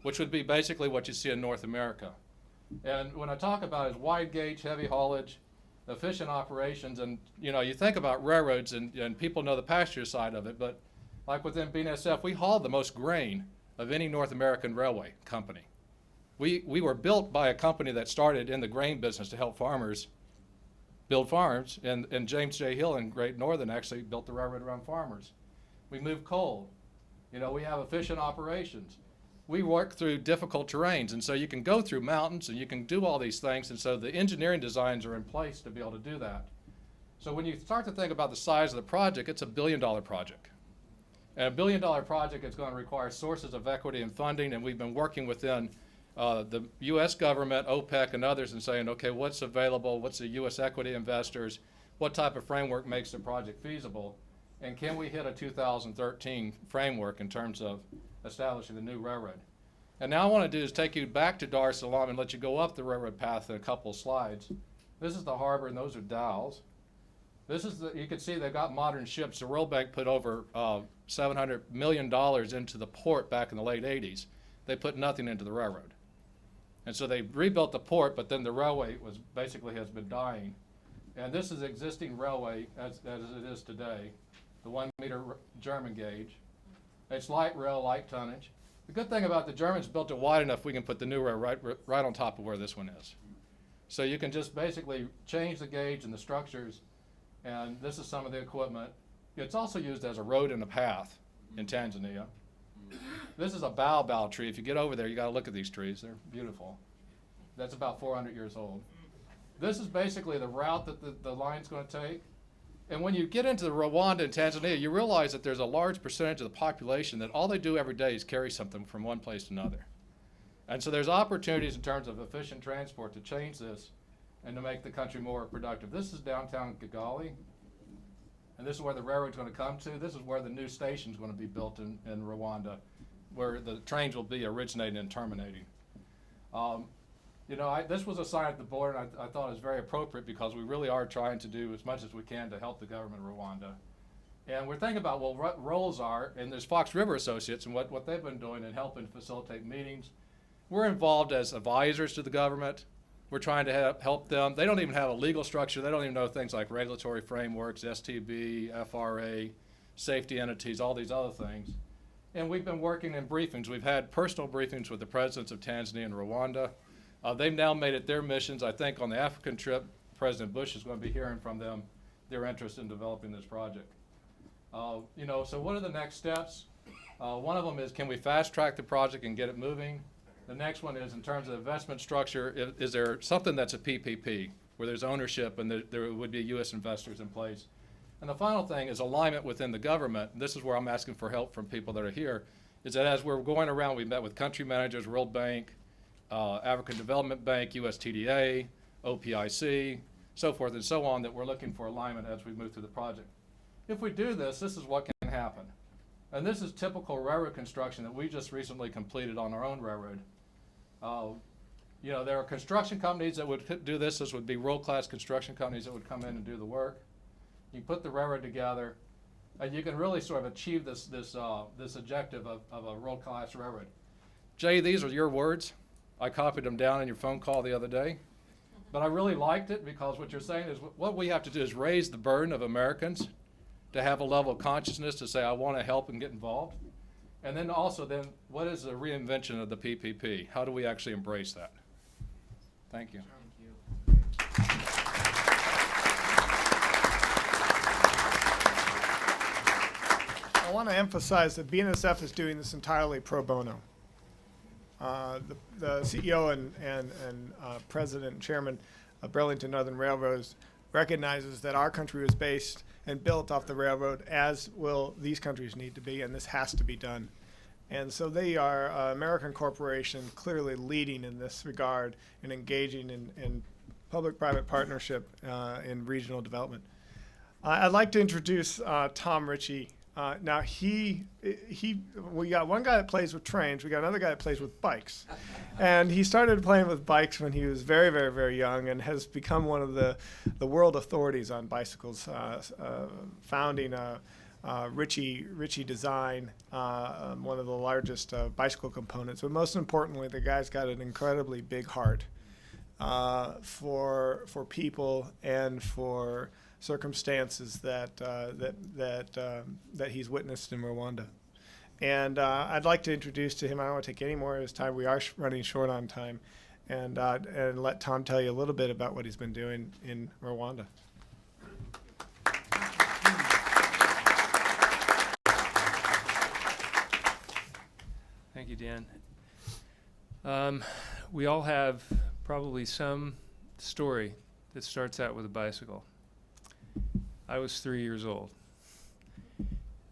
[SPEAKER 14] which would be basically what you see in North America? And when I talk about is wide gauge, heavy haulage, efficient operations, and you know, you think about railroads and people know the passenger side of it, but like within BNSF, we hauled the most grain of any North American railway company. We were built by a company that started in the grain business to help farmers build farms, and James J. Hill and Great Northern actually built the railroad around farmers. We move coal. You know, we have efficient operations. We work through difficult terrains, and so you can go through mountains and you can do all these things, and so the engineering designs are in place to be able to do that. So when you start to think about the size of the project, it's $1 billion project. And $1 billion project is going to require sources of equity and funding, and we've been working within the U.S. government, OPEC, and others, and saying, okay, what's available, what's the U.S. equity investors, what type of framework makes the project feasible, and can we hit a 2013 framework in terms of establishing the new railroad? And now I want to do is take you back to Dar es Salaam and let you go up the railroad path in a couple of slides. This is the harbor, and those are dhows. This is you can see they've got modern ships. The World Bank put over $700 million into the port back in the late 80s. They put nothing into the railroad. And so they rebuilt the port, but then the railway has been dying. And this is existing railway as it is today, the 1 meter German gauge. It's light rail, light tonnage. The good thing about the Germans built it wide enough we can put the new rail right on top of where this one is. So you can just basically change the gauge and the structures, and this is some of the equipment. It's also used as a road and a path in Tanzania. This is a baobab tree. If you get over there, you got to look at these trees. They're beautiful. That's about 400 years old. This is basically the route that the line's going to take. And when you get into Rwanda and Tanzania, you realize that there's a large percentage of the population that all they do every day is carry something from one place to another. And so there's opportunities in terms of efficient transport to change this and to make the country more productive. This is downtown Kigali. And this is where the railroad's going to come to. This is where the new station's going to be built in Rwanda, where the trains will be originating and terminating. You know, this was a sign at the border, and I thought it was very appropriate because we really are trying to do as much as we can to help the government of Rwanda. And we're thinking about, well, what roles are, and there's Fox River Associates and what they've been doing in helping facilitate meetings. We're involved as advisors to the government. We're trying to help them. They don't even have a legal structure. They don't even know things like regulatory frameworks, STB, FRA, safety entities, all these other things. And we've been working in briefings. We've had personal briefings with the presidents of Tanzania and Rwanda. They've now made it their missions. I think on the African trip, President Bush is going to be hearing from them their interest in developing this project. You know, so what are the next steps? One of them is, can we fast track the project and get it moving? The next one is, in terms of investment structure, is there something that's a PPP, where there's ownership and there would be U.S. investors in place? And the final thing is alignment within the government. And this is where I'm asking for help from people that are here, is that as we're going around, we met with country managers, World Bank, African Development Bank, USTDA, OPIC, so forth and so on, that we're looking for alignment as we move through the project. If we do this, this is what can happen. And this is typical railroad construction that we just recently completed on our own railroad. You know, there are construction companies that would do this. This would be world-class construction companies that would come in and do the work. You put the railroad together. you can really sort of achieve this objective of a world-class railroad. Jay, these are your words. I copied them down in your phone call the other day. But I really liked it because what you're saying is what we have to do is raise the burden of Americans to have a level of consciousness to say, I want to help and get involved. And then also what is the reinvention of the PPP? How do we actually embrace that? Thank you.
[SPEAKER 13] I want to emphasize that BNSF is doing this entirely pro bono. The CEO and President and Chairman of Burlington Northern Railroads recognizes that our country was based and built off the railroad, as will these countries need to be, and this has to be done. And so they are American corporation, clearly leading in this regard and engaging in public-private partnership in regional development. I'd like to introduce Tom Ritchie. Now we got one guy that plays with trains. We got another guy that plays with bikes, and he started playing with bikes when he was very, very, very young, and has become one of the world authorities on bicycles, founding Ritchie Design, one of the largest bicycle components. But most importantly, the guy's got an incredibly big heart for people and for circumstances that he's witnessed in Rwanda. And I'd like to introduce to him, I don't want to take any more of his time, we are running short on time, and let Tom tell you a little bit about what he's been doing in Rwanda.
[SPEAKER 15] Thank you, Dan. We all have probably some story that starts out with a bicycle. I was 3 years old.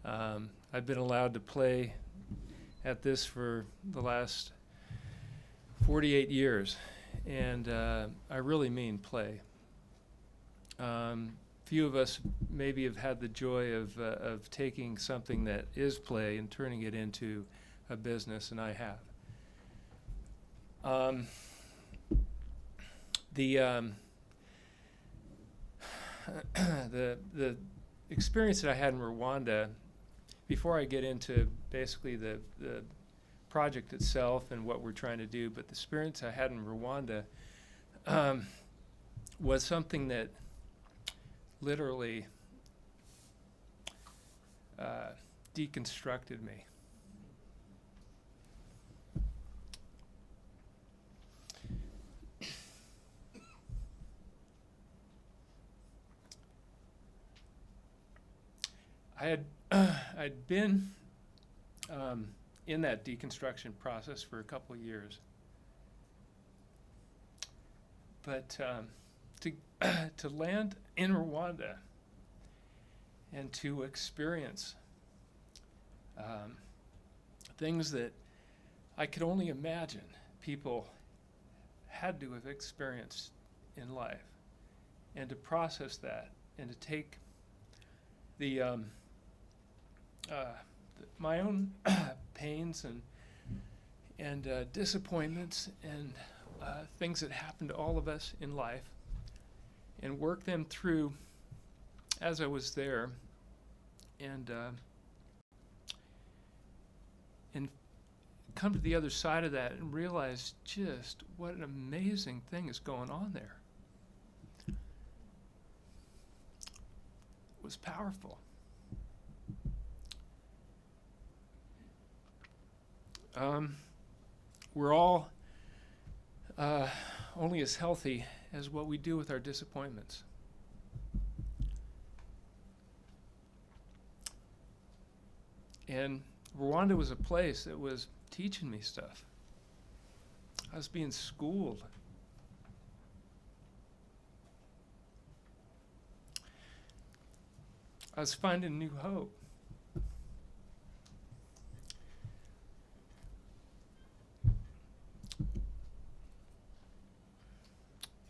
[SPEAKER 15] I've been allowed to play at this for the last 48 years, and I really mean play. Few of us maybe have had the joy of taking something that is play and turning it into a business, and I have. The experience that I had in Rwanda, before I get into basically the project itself and what we're trying to do, but the experience I had in Rwanda was something that literally deconstructed me. I'd been in that deconstruction process for a couple of years, but to land in Rwanda and to experience things that I could only imagine people had to have experienced in life, and to process that and to take my own pains and disappointments and things that happen to all of us in life, and work them through as I was there, and come to the other side of that and realize just what an amazing thing is going on there. It was powerful. We're all only as healthy as what we do with our disappointments. And Rwanda was a place that was teaching me stuff. I was being schooled. I was finding new hope.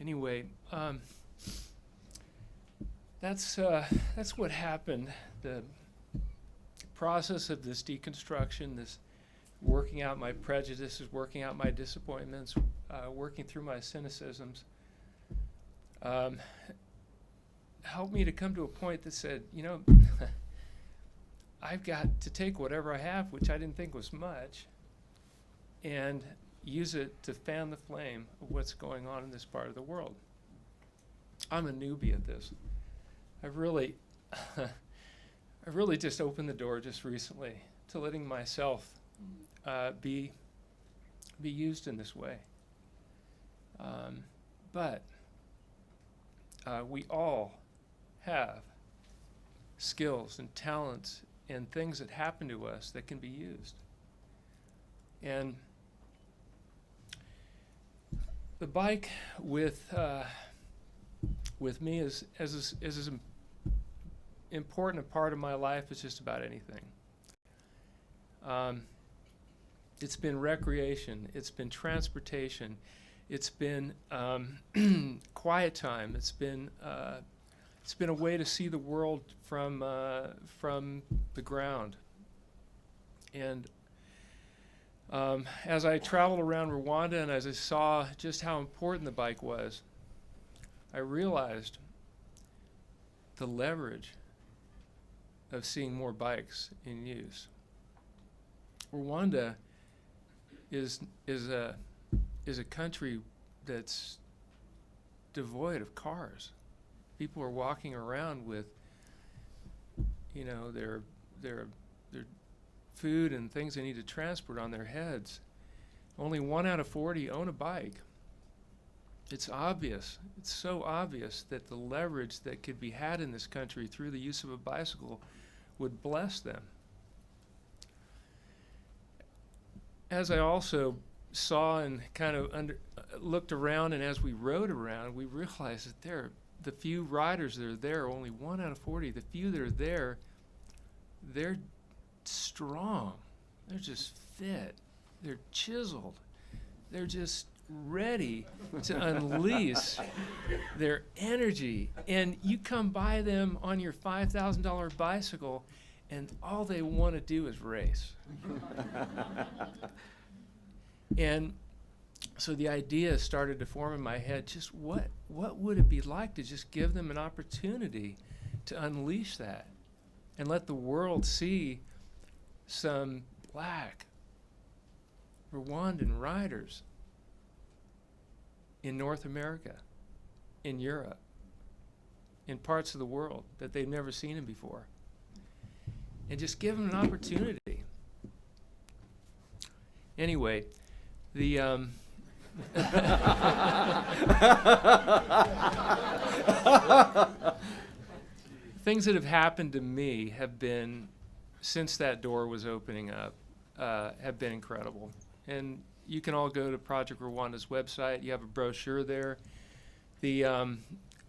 [SPEAKER 15] Anyway, that's what happened. The process of this deconstruction, this working out my prejudices, working out my disappointments, working through my cynicisms, helped me to come to a point that said, you know, I've got to take whatever I have, which I didn't think was much, and use it to fan the flame of what's going on in this part of the world. I'm a newbie at this. I've really just opened the door just recently to letting myself be used in this way. But we all have skills and talents and things that happen to us that can be used. And the bike with me is as important a part of my life as just about anything. It's been recreation, it's been transportation, it's been quiet time, it's been a way to see the world from the ground. And as I traveled around Rwanda and as I saw just how important the bike was, I realized the leverage of seeing more bikes in use. Rwanda is a country that's devoid of cars. People are walking around with, you know, their food and things they need to transport on their heads. Only 1 out of 40 own a bike. It's obvious, it's so obvious that the leverage that could be had in this country through the use of a bicycle would bless them. As I also saw and kind of looked around, and as we rode around, we realized that the few riders that are there, only 1 out of 40, the few that are there, they're strong. They're just fit. They're chiseled. They're just ready to unleash their energy. And you come by them on your $5,000 bicycle, and all they want to do is race. And so the idea started to form in my head, just what would it be like to just give them an opportunity to unleash that and let the world see some black Rwandan riders in North America, in Europe, in parts of the world that they've never seen them before, and just give them an opportunity. Anyway, the things that have happened to me have been, since that door was opening up, have been incredible. And you can all go to Project Rwanda's website. You have a brochure there. The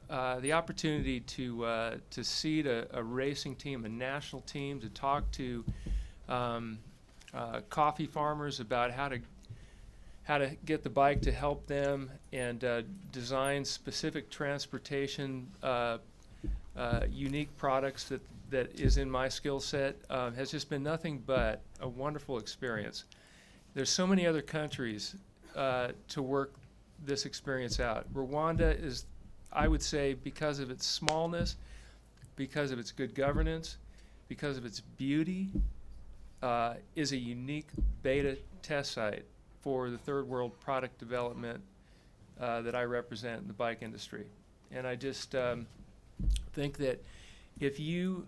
[SPEAKER 15] opportunity to seat a racing team, a national team, to talk to coffee farmers about how to get the bike to help them, and design specific transportation unique products that is in my skill set, has just been nothing but a wonderful experience. There's so many other countries to work this experience out. Rwanda is, I would say, because of its smallness, because of its good governance, because of its beauty, is a unique beta test site for the third world product development that I represent in the bike industry. And I just think that if you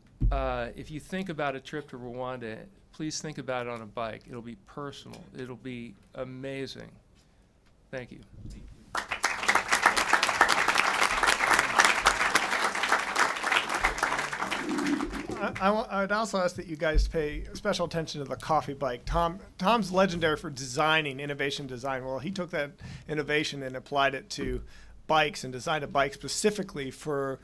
[SPEAKER 15] think about a trip to Rwanda, please think about it on a bike. It'll be personal. It'll be amazing. Thank you.
[SPEAKER 13] I'd also ask that you guys pay special attention to the coffee bike. Tom's legendary for designing, innovation design. Well, he took that innovation and applied it to bikes and designed a bike specifically for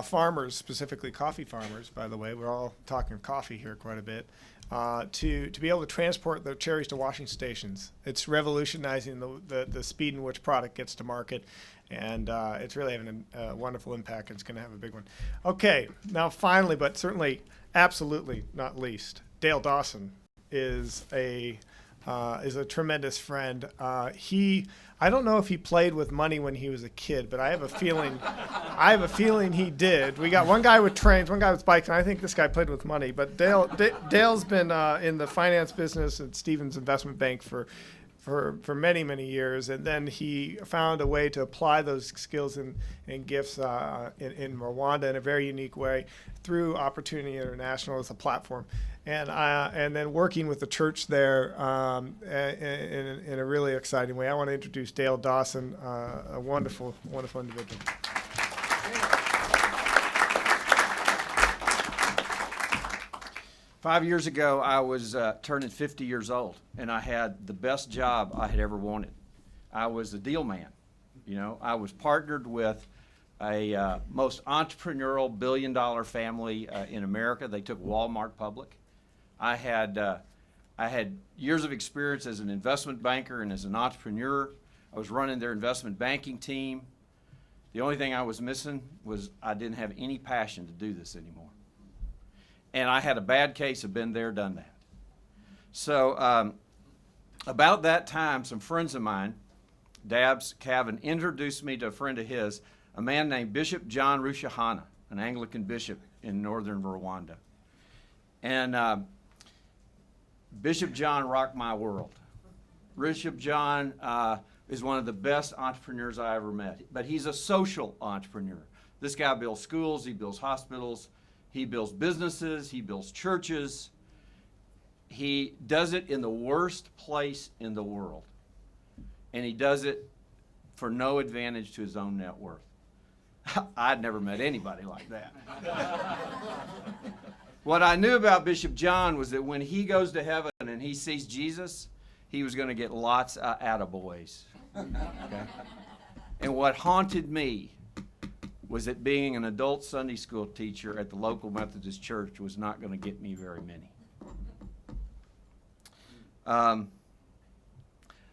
[SPEAKER 13] farmers, specifically coffee farmers, by the way. We're all talking coffee here quite a bit. To be able to transport the cherries to washing stations. It's revolutionizing the speed in which product gets to market, and it's really having a wonderful impact. It's going to have a big one. Okay, now finally, but certainly absolutely not least, Dale Dawson is a is a tremendous friend. I don't know if he played with money when he was a kid, but I have a feeling he did. We got one guy with trains, one guy with bikes, and I think this guy played with money. But Dale's been in the finance business at Stevens Investment Bank for many, many years, and then he found a way to apply those skills and gifts in Rwanda in a very unique way through Opportunity International as a platform, and then working with the church there in a really exciting way. I want to introduce Dale Dawson, a wonderful, wonderful individual.
[SPEAKER 16] 5 years ago, I was turning 50 years old, and I had the best job I had ever wanted. I was a deal man. You know, I was partnered with a most entrepreneurial billion-dollar family in America. They took Walmart public. I had years of experience as an investment banker and as an entrepreneur. I was running their investment banking team. The only thing I was missing was I didn't have any passion to do this anymore. And I had a bad case of been there, done that. So about that time, some friends of mine, Dabbs Cavan, introduced me to a friend of his, a man named Bishop John Rushahana, an Anglican bishop in northern Rwanda. And Bishop John rocked my world. Bishop John is one of the best entrepreneurs I ever met, but he's a social entrepreneur. This guy builds schools, he builds hospitals, he builds businesses, he builds churches. He does it in the worst place in the world. And he does it for no advantage to his own net worth. I'd never met anybody like that. What I knew about Bishop John was that when he goes to heaven and he sees Jesus, he was going to get lots of attaboys. Okay? And what haunted me was that being an adult Sunday school teacher at the local Methodist church was not going to get me very many.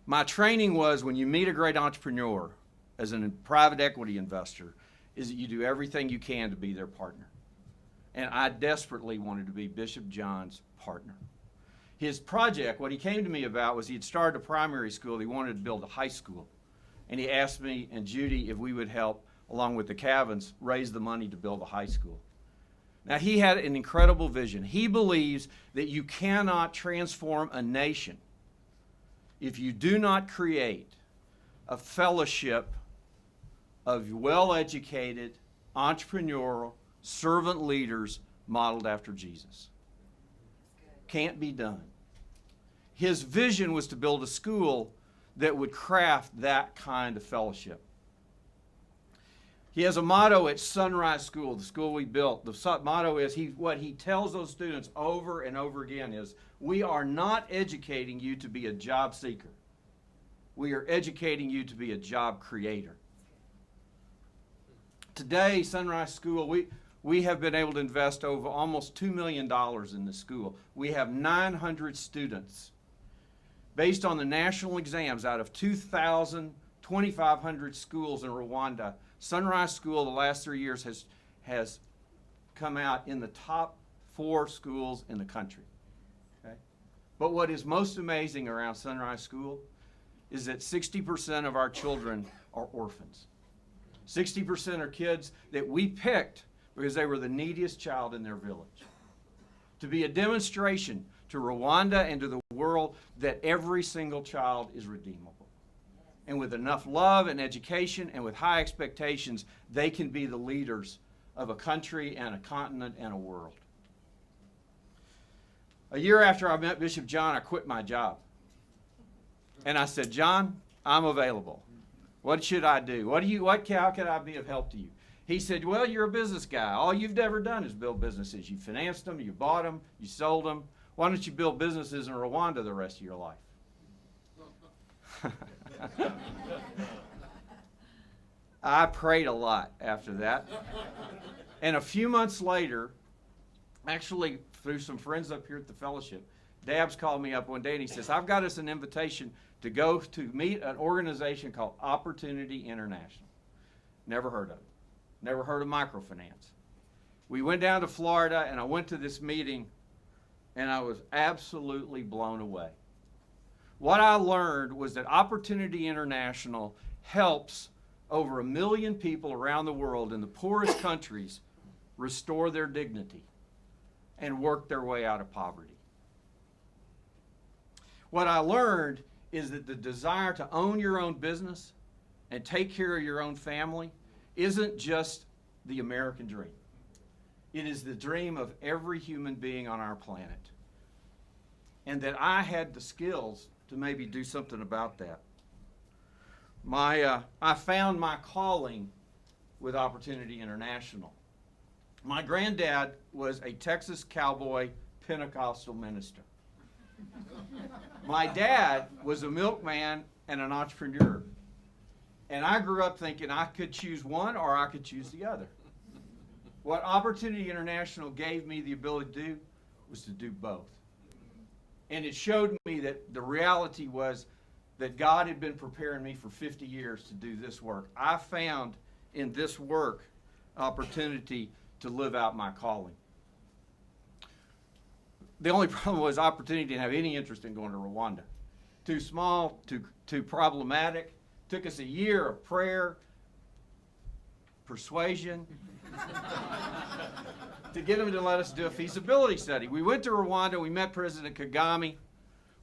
[SPEAKER 16] My training was when you meet a great entrepreneur as a private equity investor, is that you do everything you can to be their partner. And I desperately wanted to be Bishop John's partner. His project, what he came to me about was he had started a primary school. He wanted to build a high school. And he asked me and Judy if we would help, along with the Cavans, raise the money to build a high school. Now, he had an incredible vision. He believes that you cannot transform a nation if you do not create a fellowship of well-educated, entrepreneurial, servant leaders modeled after Jesus. Can't be done. His vision was to build a school that would craft that kind of fellowship. He has a motto at Sunrise School, the school we built. The motto is, what he tells those students over and over again is, we are not educating you to be a job seeker. We are educating you to be a job creator. Today, Sunrise School, we have been able to invest over almost $2 million in the school. We have 900 students. Based on the national exams, out of 2,500 schools in Rwanda, Sunrise School the last 3 years has come out in the top 4 schools in the country. Okay? But what is most amazing around Sunrise School is that 60% of our children are orphans. 60% are kids that we picked because they were the neediest child in their village. To be a demonstration to Rwanda and to the world that every single child is redeemable. And with enough love and education and with high expectations, they can be the leaders of a country and a continent and a world. A year after I met Bishop John, I quit my job. And I said, John, I'm available. What should I do? How can I be of help to you? He said, well, you're a business guy. All you've ever done is build businesses. You financed them, you bought them, you sold them. Why don't you build businesses in Rwanda the rest of your life? I prayed a lot after that. And a few months later, actually through some friends up here at the fellowship, Dabbs called me up one day and he says, I've got us an invitation to go to meet an organization called Opportunity International. Never heard of it. Never heard of microfinance. We went down to Florida and I went to this meeting and I was absolutely blown away. What I learned was that Opportunity International helps over 1 million people around the world in the poorest countries restore their dignity and work their way out of poverty. What I learned is that the desire to own your own business and take care of your own family isn't just the American dream. It is the dream of every human being on our planet. And that I had the skills to maybe do something about that. I found my calling with Opportunity International. My granddad was a Texas cowboy Pentecostal minister. My dad was a milkman and an entrepreneur. And I grew up thinking I could choose one or I could choose the other. What Opportunity International gave me the ability to do was to do both. And it showed me that the reality was that God had been preparing me for 50 years to do this work. I found in this work opportunity to live out my calling. The only problem was Opportunity didn't have any interest in going to Rwanda. Too small, too problematic. Took us a year of prayer, persuasion, to get them to let us do a feasibility study. We went to Rwanda, we met President Kagame,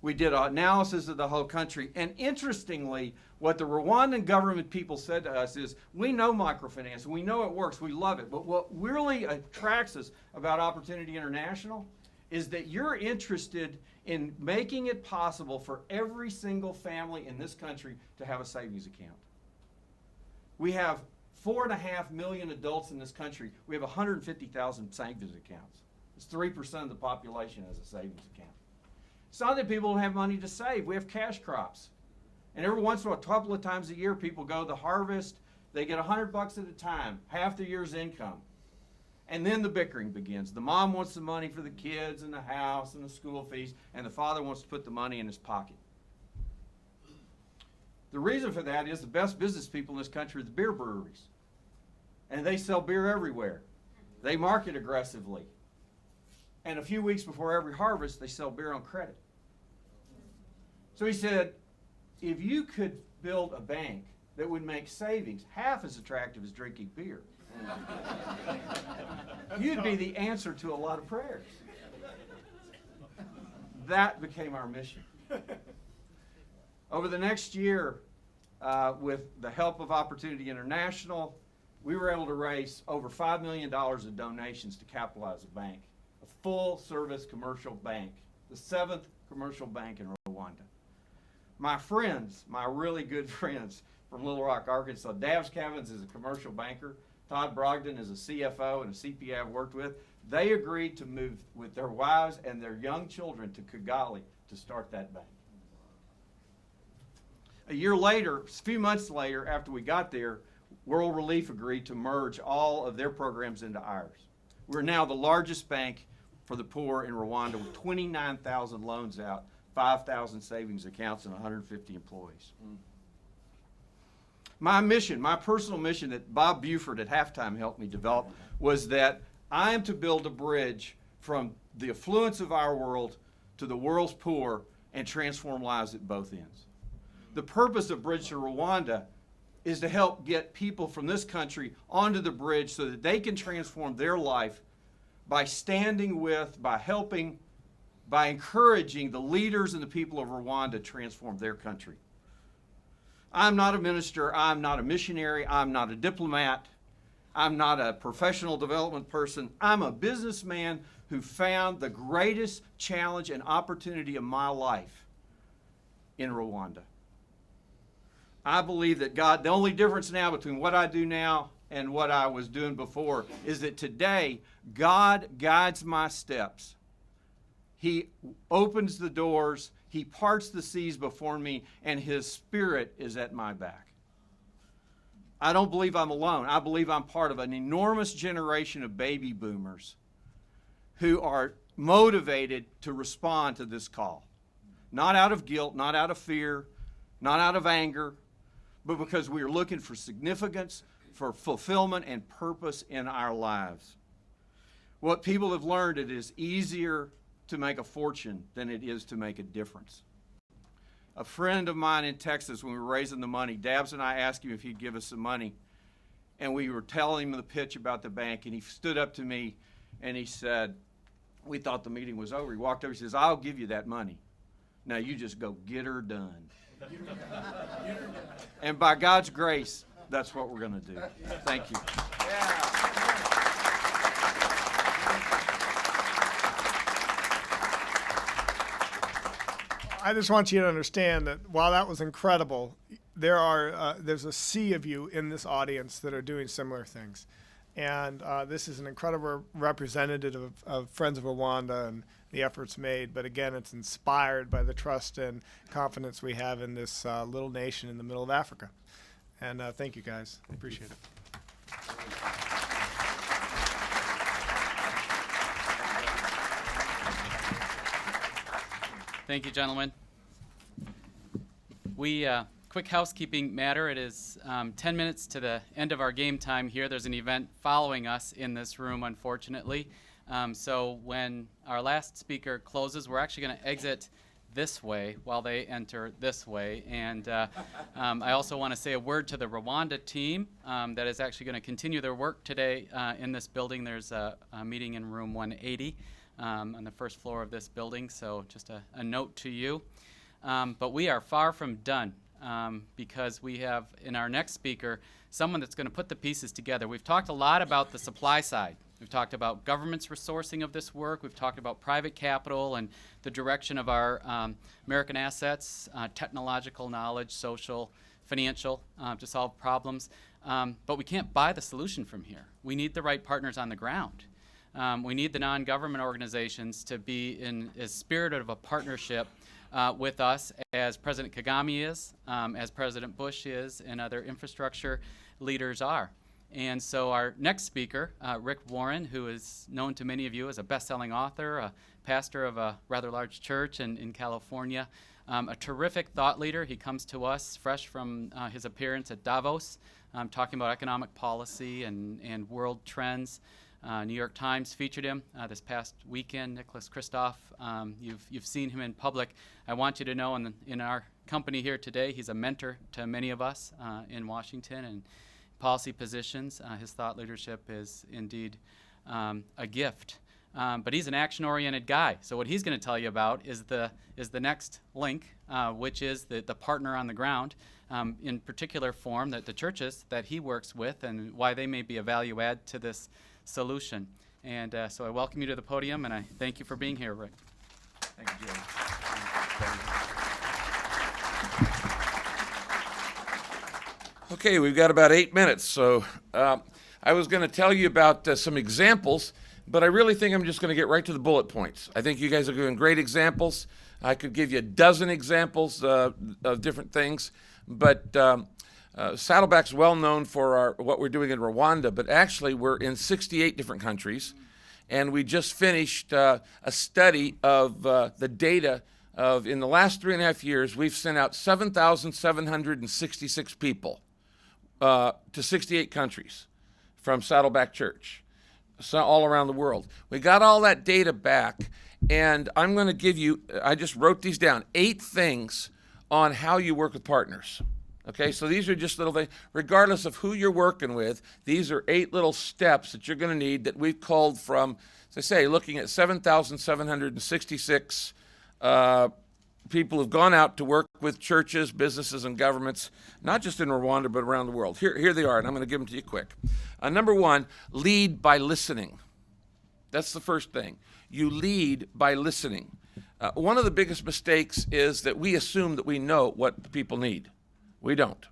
[SPEAKER 16] we did an analysis of the whole country, and interestingly, what the Rwandan government people said to us is, we know microfinance, we know it works, we love it, but what really attracts us about Opportunity International is that you're interested in making it possible for every single family in this country to have a savings account. We have 4.5 million adults in this country. We have 150,000 savings accounts. It's 3% of the population has a savings account. It's not that people don't have money to save. We have cash crops. And every once in a while, a couple of times a year, people go to the harvest. They get $100 at a time, half the year's income. And then the bickering begins. The mom wants the money for the kids and the house and the school fees, and the father wants to put the money in his pocket. The reason for that is the best business people in this country are the beer breweries. And they sell beer everywhere. They market aggressively. And a few weeks before every harvest, they sell beer on credit. So he said, if you could build a bank that would make savings half as attractive as drinking beer, you'd be the answer to a lot of prayers. That became our mission. Over the next year, with the help of Opportunity International, we were able to raise over $5 million of donations to capitalize the bank, a full-service commercial bank, the 7th commercial bank in Rwanda. My friends, my really good friends from Little Rock, Arkansas, Davs Cavins is a commercial banker, Todd Brogdon is a CFO and a CPA I've worked with. They agreed to move with their wives and their young children to Kigali to start that bank. A year later, a few months later, after we got there, World Relief agreed to merge all of their programs into ours. We're now the largest bank for the poor in Rwanda with 29,000 loans out, 5,000 savings accounts, and 150 employees. My mission, my personal mission that Bob Buford at halftime helped me develop was that I am to build a bridge from the affluence of our world to the world's poor and transform lives at both ends. The purpose of Bridge to Rwanda is to help get people from this country onto the bridge so that they can transform their life by standing with, by helping, by encouraging the leaders and the people of Rwanda transform their country. I'm not a minister, I'm not a missionary, I'm not a diplomat, I'm not a professional development person. I'm a businessman who found the greatest challenge and opportunity of my life in Rwanda. I believe that God, the only difference now between what I do now and what I was doing before is that today God guides my steps. He opens the doors, He parts the seas before me, and His Spirit is at my back. I don't believe I'm alone. I believe I'm part of an enormous generation of baby boomers who are motivated to respond to this call. Not out of guilt, not out of fear, not out of anger, but because we are looking for significance, for fulfillment and purpose in our lives. What people have learned, it is easier to make a fortune than it is to make a difference. A friend of mine in Texas, when we were raising the money, Dabbs and I asked him if he'd give us some money. And we were telling him the pitch about the bank, and he stood up to me and he said, we thought the meeting was over. He walked over, he says, I'll give you that money. Now you just go get her done. And by God's grace, that's what we're going to do. Thank you.
[SPEAKER 13] I just want you to understand that while that was incredible, there's a sea of you in this audience that are doing similar things. And this is an incredible representative of Friends of Rwanda and the efforts made. But again, it's inspired by the trust and confidence we have in this little nation in the middle of Africa. And thank you, guys. Appreciate it.
[SPEAKER 1] Thank you, gentlemen. Quick housekeeping matter. It is 10 minutes to the end of our game time here. There's an event following us in this room, unfortunately. So when our last speaker closes, we're actually going to exit this way while they enter this way. And I also want to say a word to the Rwanda team that is actually going to continue their work today in this building. There's a meeting in room 180 on the first floor of this building, so just a note to you. But we are far from done because we have in our next speaker someone that's going to put the pieces together. We've talked a lot about the supply side. We've talked about government's resourcing of this work. We've talked about private capital and the direction of our American assets, technological knowledge, social, financial, to solve problems. But we can't buy the solution from here. We need the right partners on the ground. We need the non-government organizations to be in as spirited of a partnership with us as President Kagame is, as President Bush is, and other infrastructure leaders are. And so our next speaker, Rick Warren, who is known to many of you as a best-selling author, a pastor of a rather large church in California, a terrific thought leader. He comes to us fresh from his appearance at Davos, talking about economic policy and world trends. New York Times featured him this past weekend. Nicholas Kristof, you've seen him in public. I want you to know in our company here today, he's a mentor to many of us in Washington and policy positions. His thought leadership is indeed a gift. But he's an action-oriented guy. So what he's going to tell you about is the next link, which is the partner on the ground, in particular form, that the churches that he works with and why they may be a value add to this solution. And so I welcome you to the podium, and I thank you for being here, Rick.
[SPEAKER 16] Thank you, Joe.
[SPEAKER 17] Okay, we've got about 8 minutes, so I was going to tell you about some examples, but I really think I'm just going to get right to the bullet points. I think you guys are doing great examples. I could give you a dozen examples of different things, but Saddleback's well known for what we're doing in Rwanda, but actually we're in 68 different countries, and we just finished a study of the data of, in the last 3.5 years, we've sent out 7,766 people to 68 countries from Saddleback Church, so all around the world. We got all that data back, and I'm going to give you, I just wrote these down, 8 things on how you work with partners. Okay, so these are just little things. Regardless of who you're working with, these are 8 little steps that you're going to need that we've called from, as I say, looking at 7,766 people who've gone out to work with churches, businesses, and governments, not just in Rwanda, but around the world. Here they are, and I'm going to give them to you quick. Number 1, lead by listening. That's the first thing. You lead by listening. One of the biggest mistakes is that we assume that we know what the people need. We don't.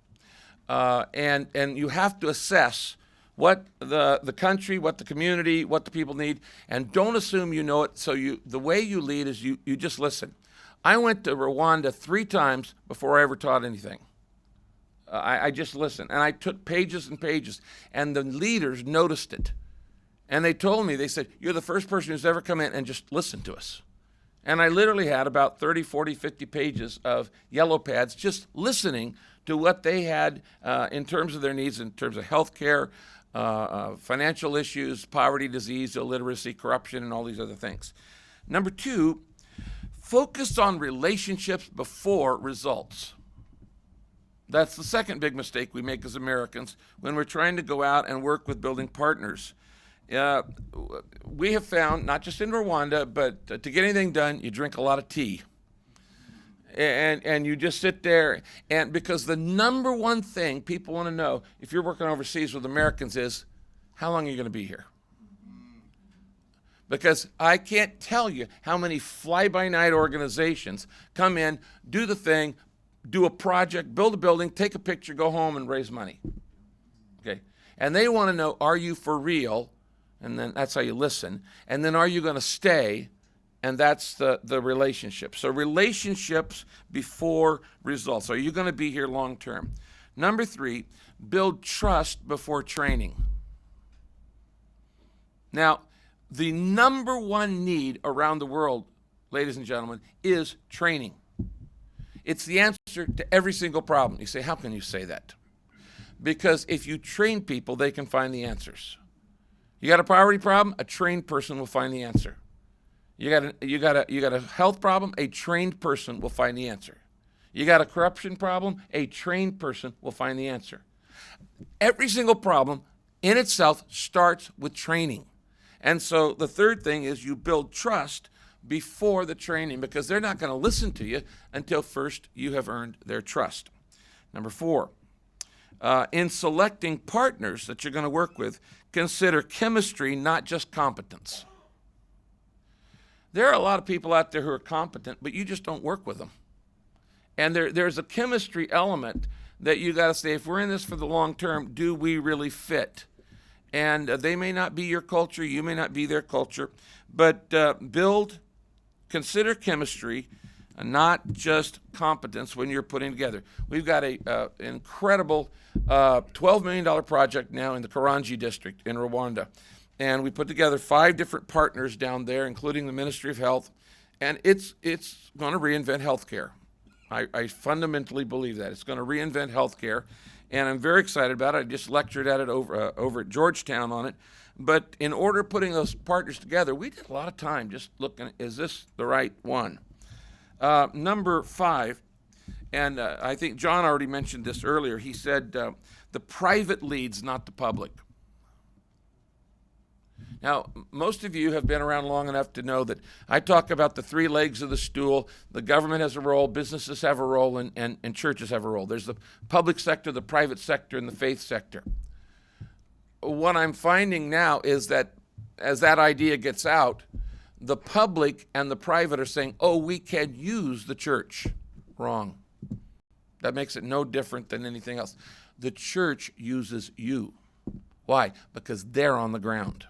[SPEAKER 17] And you have to assess what the country, what the community, what the people need, and don't assume you know it. So the way you lead is you just listen. I went to Rwanda 3 times before I ever taught anything. I just listened, and I took pages and pages, and the leaders noticed it. And they told me, they said, you're the first person who's ever come in and just listened to us. And I literally had about 30, 40, 50 pages of yellow pads just listening to what they had in terms of their needs, in terms of health care, financial issues, poverty, disease, illiteracy, corruption, and all these other things. Number 2, focus on relationships before results. That's the second big mistake we make as Americans when we're trying to go out and work with building partners. We have found, not just in Rwanda, but to get anything done, you drink a lot of tea. And you just sit there, and because the number one thing people want to know if you're working overseas with Americans is, how long are you going to be here? Because I can't tell you how many fly-by-night organizations come in, do the thing, do a project, build a building, take a picture, go home, and raise money. Okay? And they want to know, are you for real? And then that's how you listen. And then are you going to stay? And that's the relationship. So relationships before results. Are you going to be here long term? Number 3, build trust before training. Now, the number one need around the world, ladies and gentlemen, is training. It's the answer to every single problem. You say, how can you say that? Because if you train people, they can find the answers. You got a poverty problem, a trained person will find the answer. You got a health problem, a trained person will find the answer. You got a corruption problem, a trained person will find the answer. Every single problem in itself starts with training. And so the third thing is you build trust before the training, because they're not going to listen to you until first you have earned their trust. Number 4, in selecting partners that you're going to work with, consider chemistry, not just competence. There are a lot of people out there who are competent, but you just don't work with them. And there's a chemistry element that you got to say, if we're in this for the long term, do we really fit? And they may not be your culture, you may not be their culture, but consider chemistry, not just competence when you're putting together. We've got an incredible $12 million project now in the Karongi district in Rwanda. And we put together 5 different partners down there, including the Ministry of Health, and it's going to reinvent healthcare. I fundamentally believe that. It's going to reinvent healthcare, and I'm very excited about it. I just lectured at it over at Georgetown on it. But in order of putting those partners together, we did a lot of time just looking, is this the right one? Number 5, and I think John already mentioned this earlier, he said the private leads, not the public. Now, most of you have been around long enough to know that I talk about the 3 legs of the stool. The government has a role, businesses have a role, and churches have a role. There's the public sector, the private sector, and the faith sector. What I'm finding now is that as that idea gets out, the public and the private are saying, oh, we can use the church. Wrong. That makes it no different than anything else. The church uses you. Why? Because they're on the ground.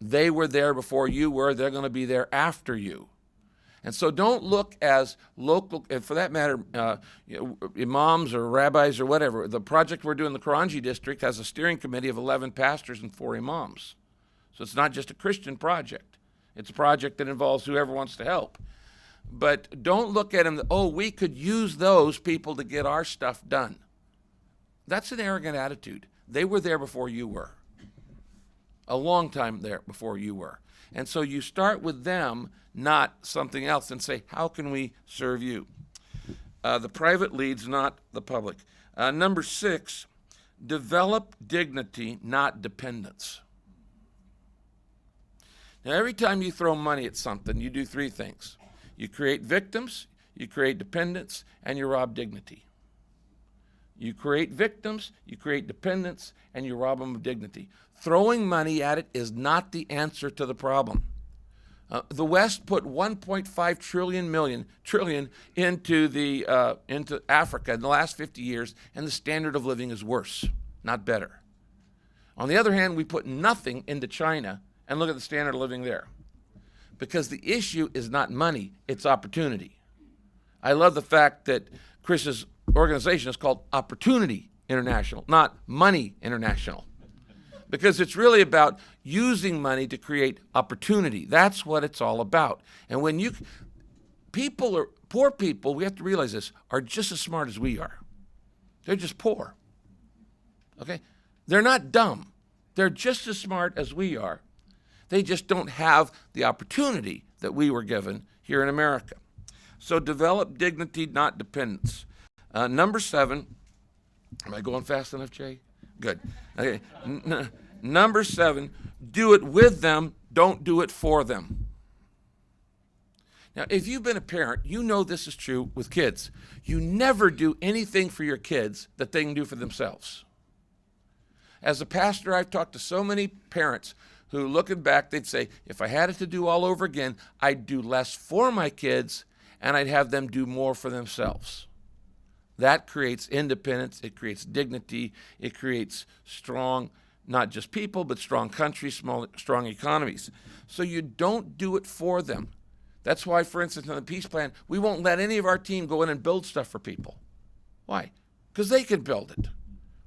[SPEAKER 17] They were there before you were. They're going to be there after you. And so don't look as local, and for that matter, imams or rabbis or whatever. The project we're doing in the Karongi district has a steering committee of 11 pastors and 4 imams. So it's not just a Christian project. It's a project that involves whoever wants to help. But don't look at them, oh, we could use those people to get our stuff done. That's an arrogant attitude. They were there before you were. A long time there before you were. And so you start with them, not something else, and say, how can we serve you? The private leads, not the public. Number 6, develop dignity, not dependence. Now, every time you throw money at something, you do 3 things. You create victims, you create dependents, and you rob dignity. You create victims, you create dependents, and you rob them of dignity. Throwing money at it is not the answer to the problem. The West put 1.5 trillion into Africa in the last 50 years, and the standard of living is worse, not better. On the other hand, we put nothing into China, and look at the standard of living there. Because the issue is not money, it's opportunity. I love the fact that Chris's organization is called Opportunity International, not Money International. Because it's really about using money to create opportunity. That's what it's all about. And when poor people, we have to realize this, are just as smart as we are. They're just poor. Okay? They're not dumb. They're just as smart as we are. They just don't have the opportunity that we were given here in America. So develop dignity, not dependence. Number 7, am I going fast enough, Jay? Good. Okay. Number 7, do it with them, don't do it for them. Now, if you've been a parent, you know this is true with kids. You never do anything for your kids that they can do for themselves. As a pastor, I've talked to so many parents who, looking back, they'd say, if I had it to do all over again, I'd do less for my kids and I'd have them do more for themselves. That creates independence, it creates dignity, it creates strong, not just people, but strong countries, strong economies. So you don't do it for them. That's why, for instance, in the peace plan, we won't let any of our team go in and build stuff for people. Why? Because they can build it.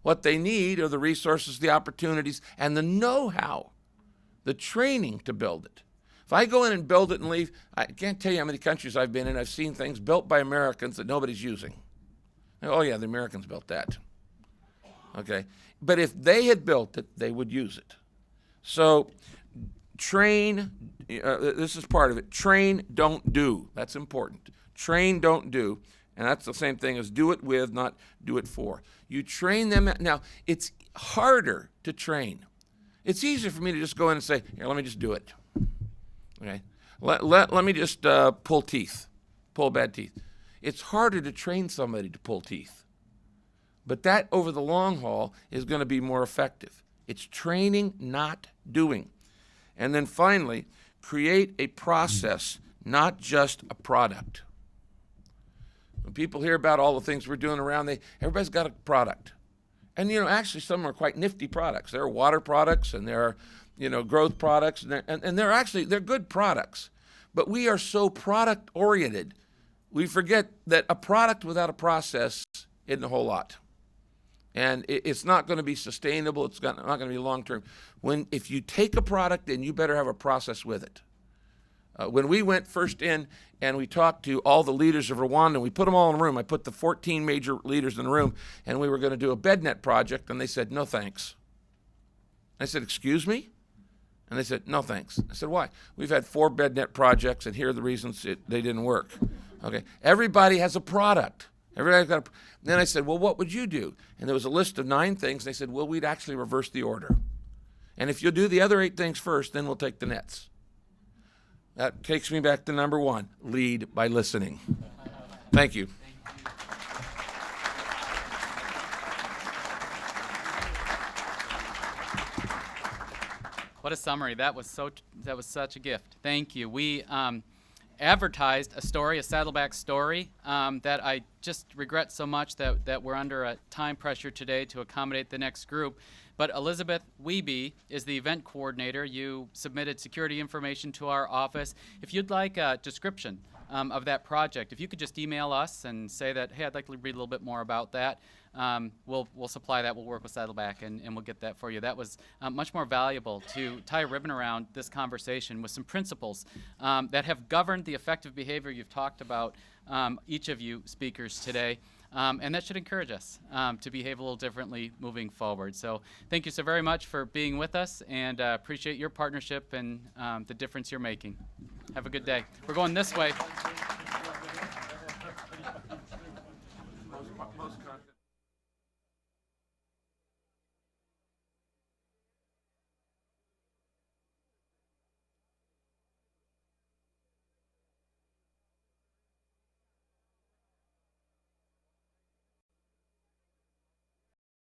[SPEAKER 17] What they need are the resources, the opportunities, and the know-how, the training to build it. If I go in and build it and leave, I can't tell you how many countries I've been in. I've seen things built by Americans that nobody's using. Oh, yeah, the Americans built that. Okay? But if they had built it, they would use it. So train, this is part of it. Train, don't do. That's important. Train, don't do. And that's the same thing as do it with, not do it for. You train them. Now, it's harder to train. It's easier for me to just go in and say, here, let me just do it. Okay? Let me just pull teeth, pull bad teeth. It's harder to train somebody to pull teeth. But that, over the long haul, is going to be more effective. It's training, not doing. And then finally, create a process, not just a product. When people hear about all the things we're doing around, everybody's got a product. And, actually some are quite nifty products. There are water products and there are, growth products, and they're good products. But we are so product-oriented, we forget that a product without a process isn't a whole lot. And it's not going to be sustainable. It's not going to be long-term. If you take a product, then you better have a process with it. When we went first in and we talked to all the leaders of Rwanda, we put them all in a room. I put the 14 major leaders in the room, and we were going to do a BedNet project, and they said, no thanks. I said, excuse me? And they said, no thanks. I said, why? We've had 4 BedNet projects, and here are the reasons they didn't work. Okay, everybody has a product. Everybody's got a. Then I said, well, what would you do? And there was a list of 9 things. They said, well, we'd actually reverse the order. And if you'll do the other 8 things first, then we'll take the nets. That takes me back to number 1, lead by listening. Thank you.
[SPEAKER 1] What a summary. That was such a gift. Thank you. We advertised a story, a Saddleback story, that I just regret so much that we're under a time pressure today to accommodate the next group. But Elizabeth Wiebe is the event coordinator. You submitted security information to our office. If you'd like a description of that project, if you could just email us and say that, hey, I'd like to read a little bit more about that, we'll supply that. We'll work with Saddleback and we'll get that for you. That was much more valuable to tie a ribbon around this conversation with some principles that have governed the effective behavior you've talked about, each of you speakers today. And that should encourage us to behave a little differently moving forward. So thank you so very much for being with us, and appreciate your partnership and the difference you're making. Have a good day. We're going this way.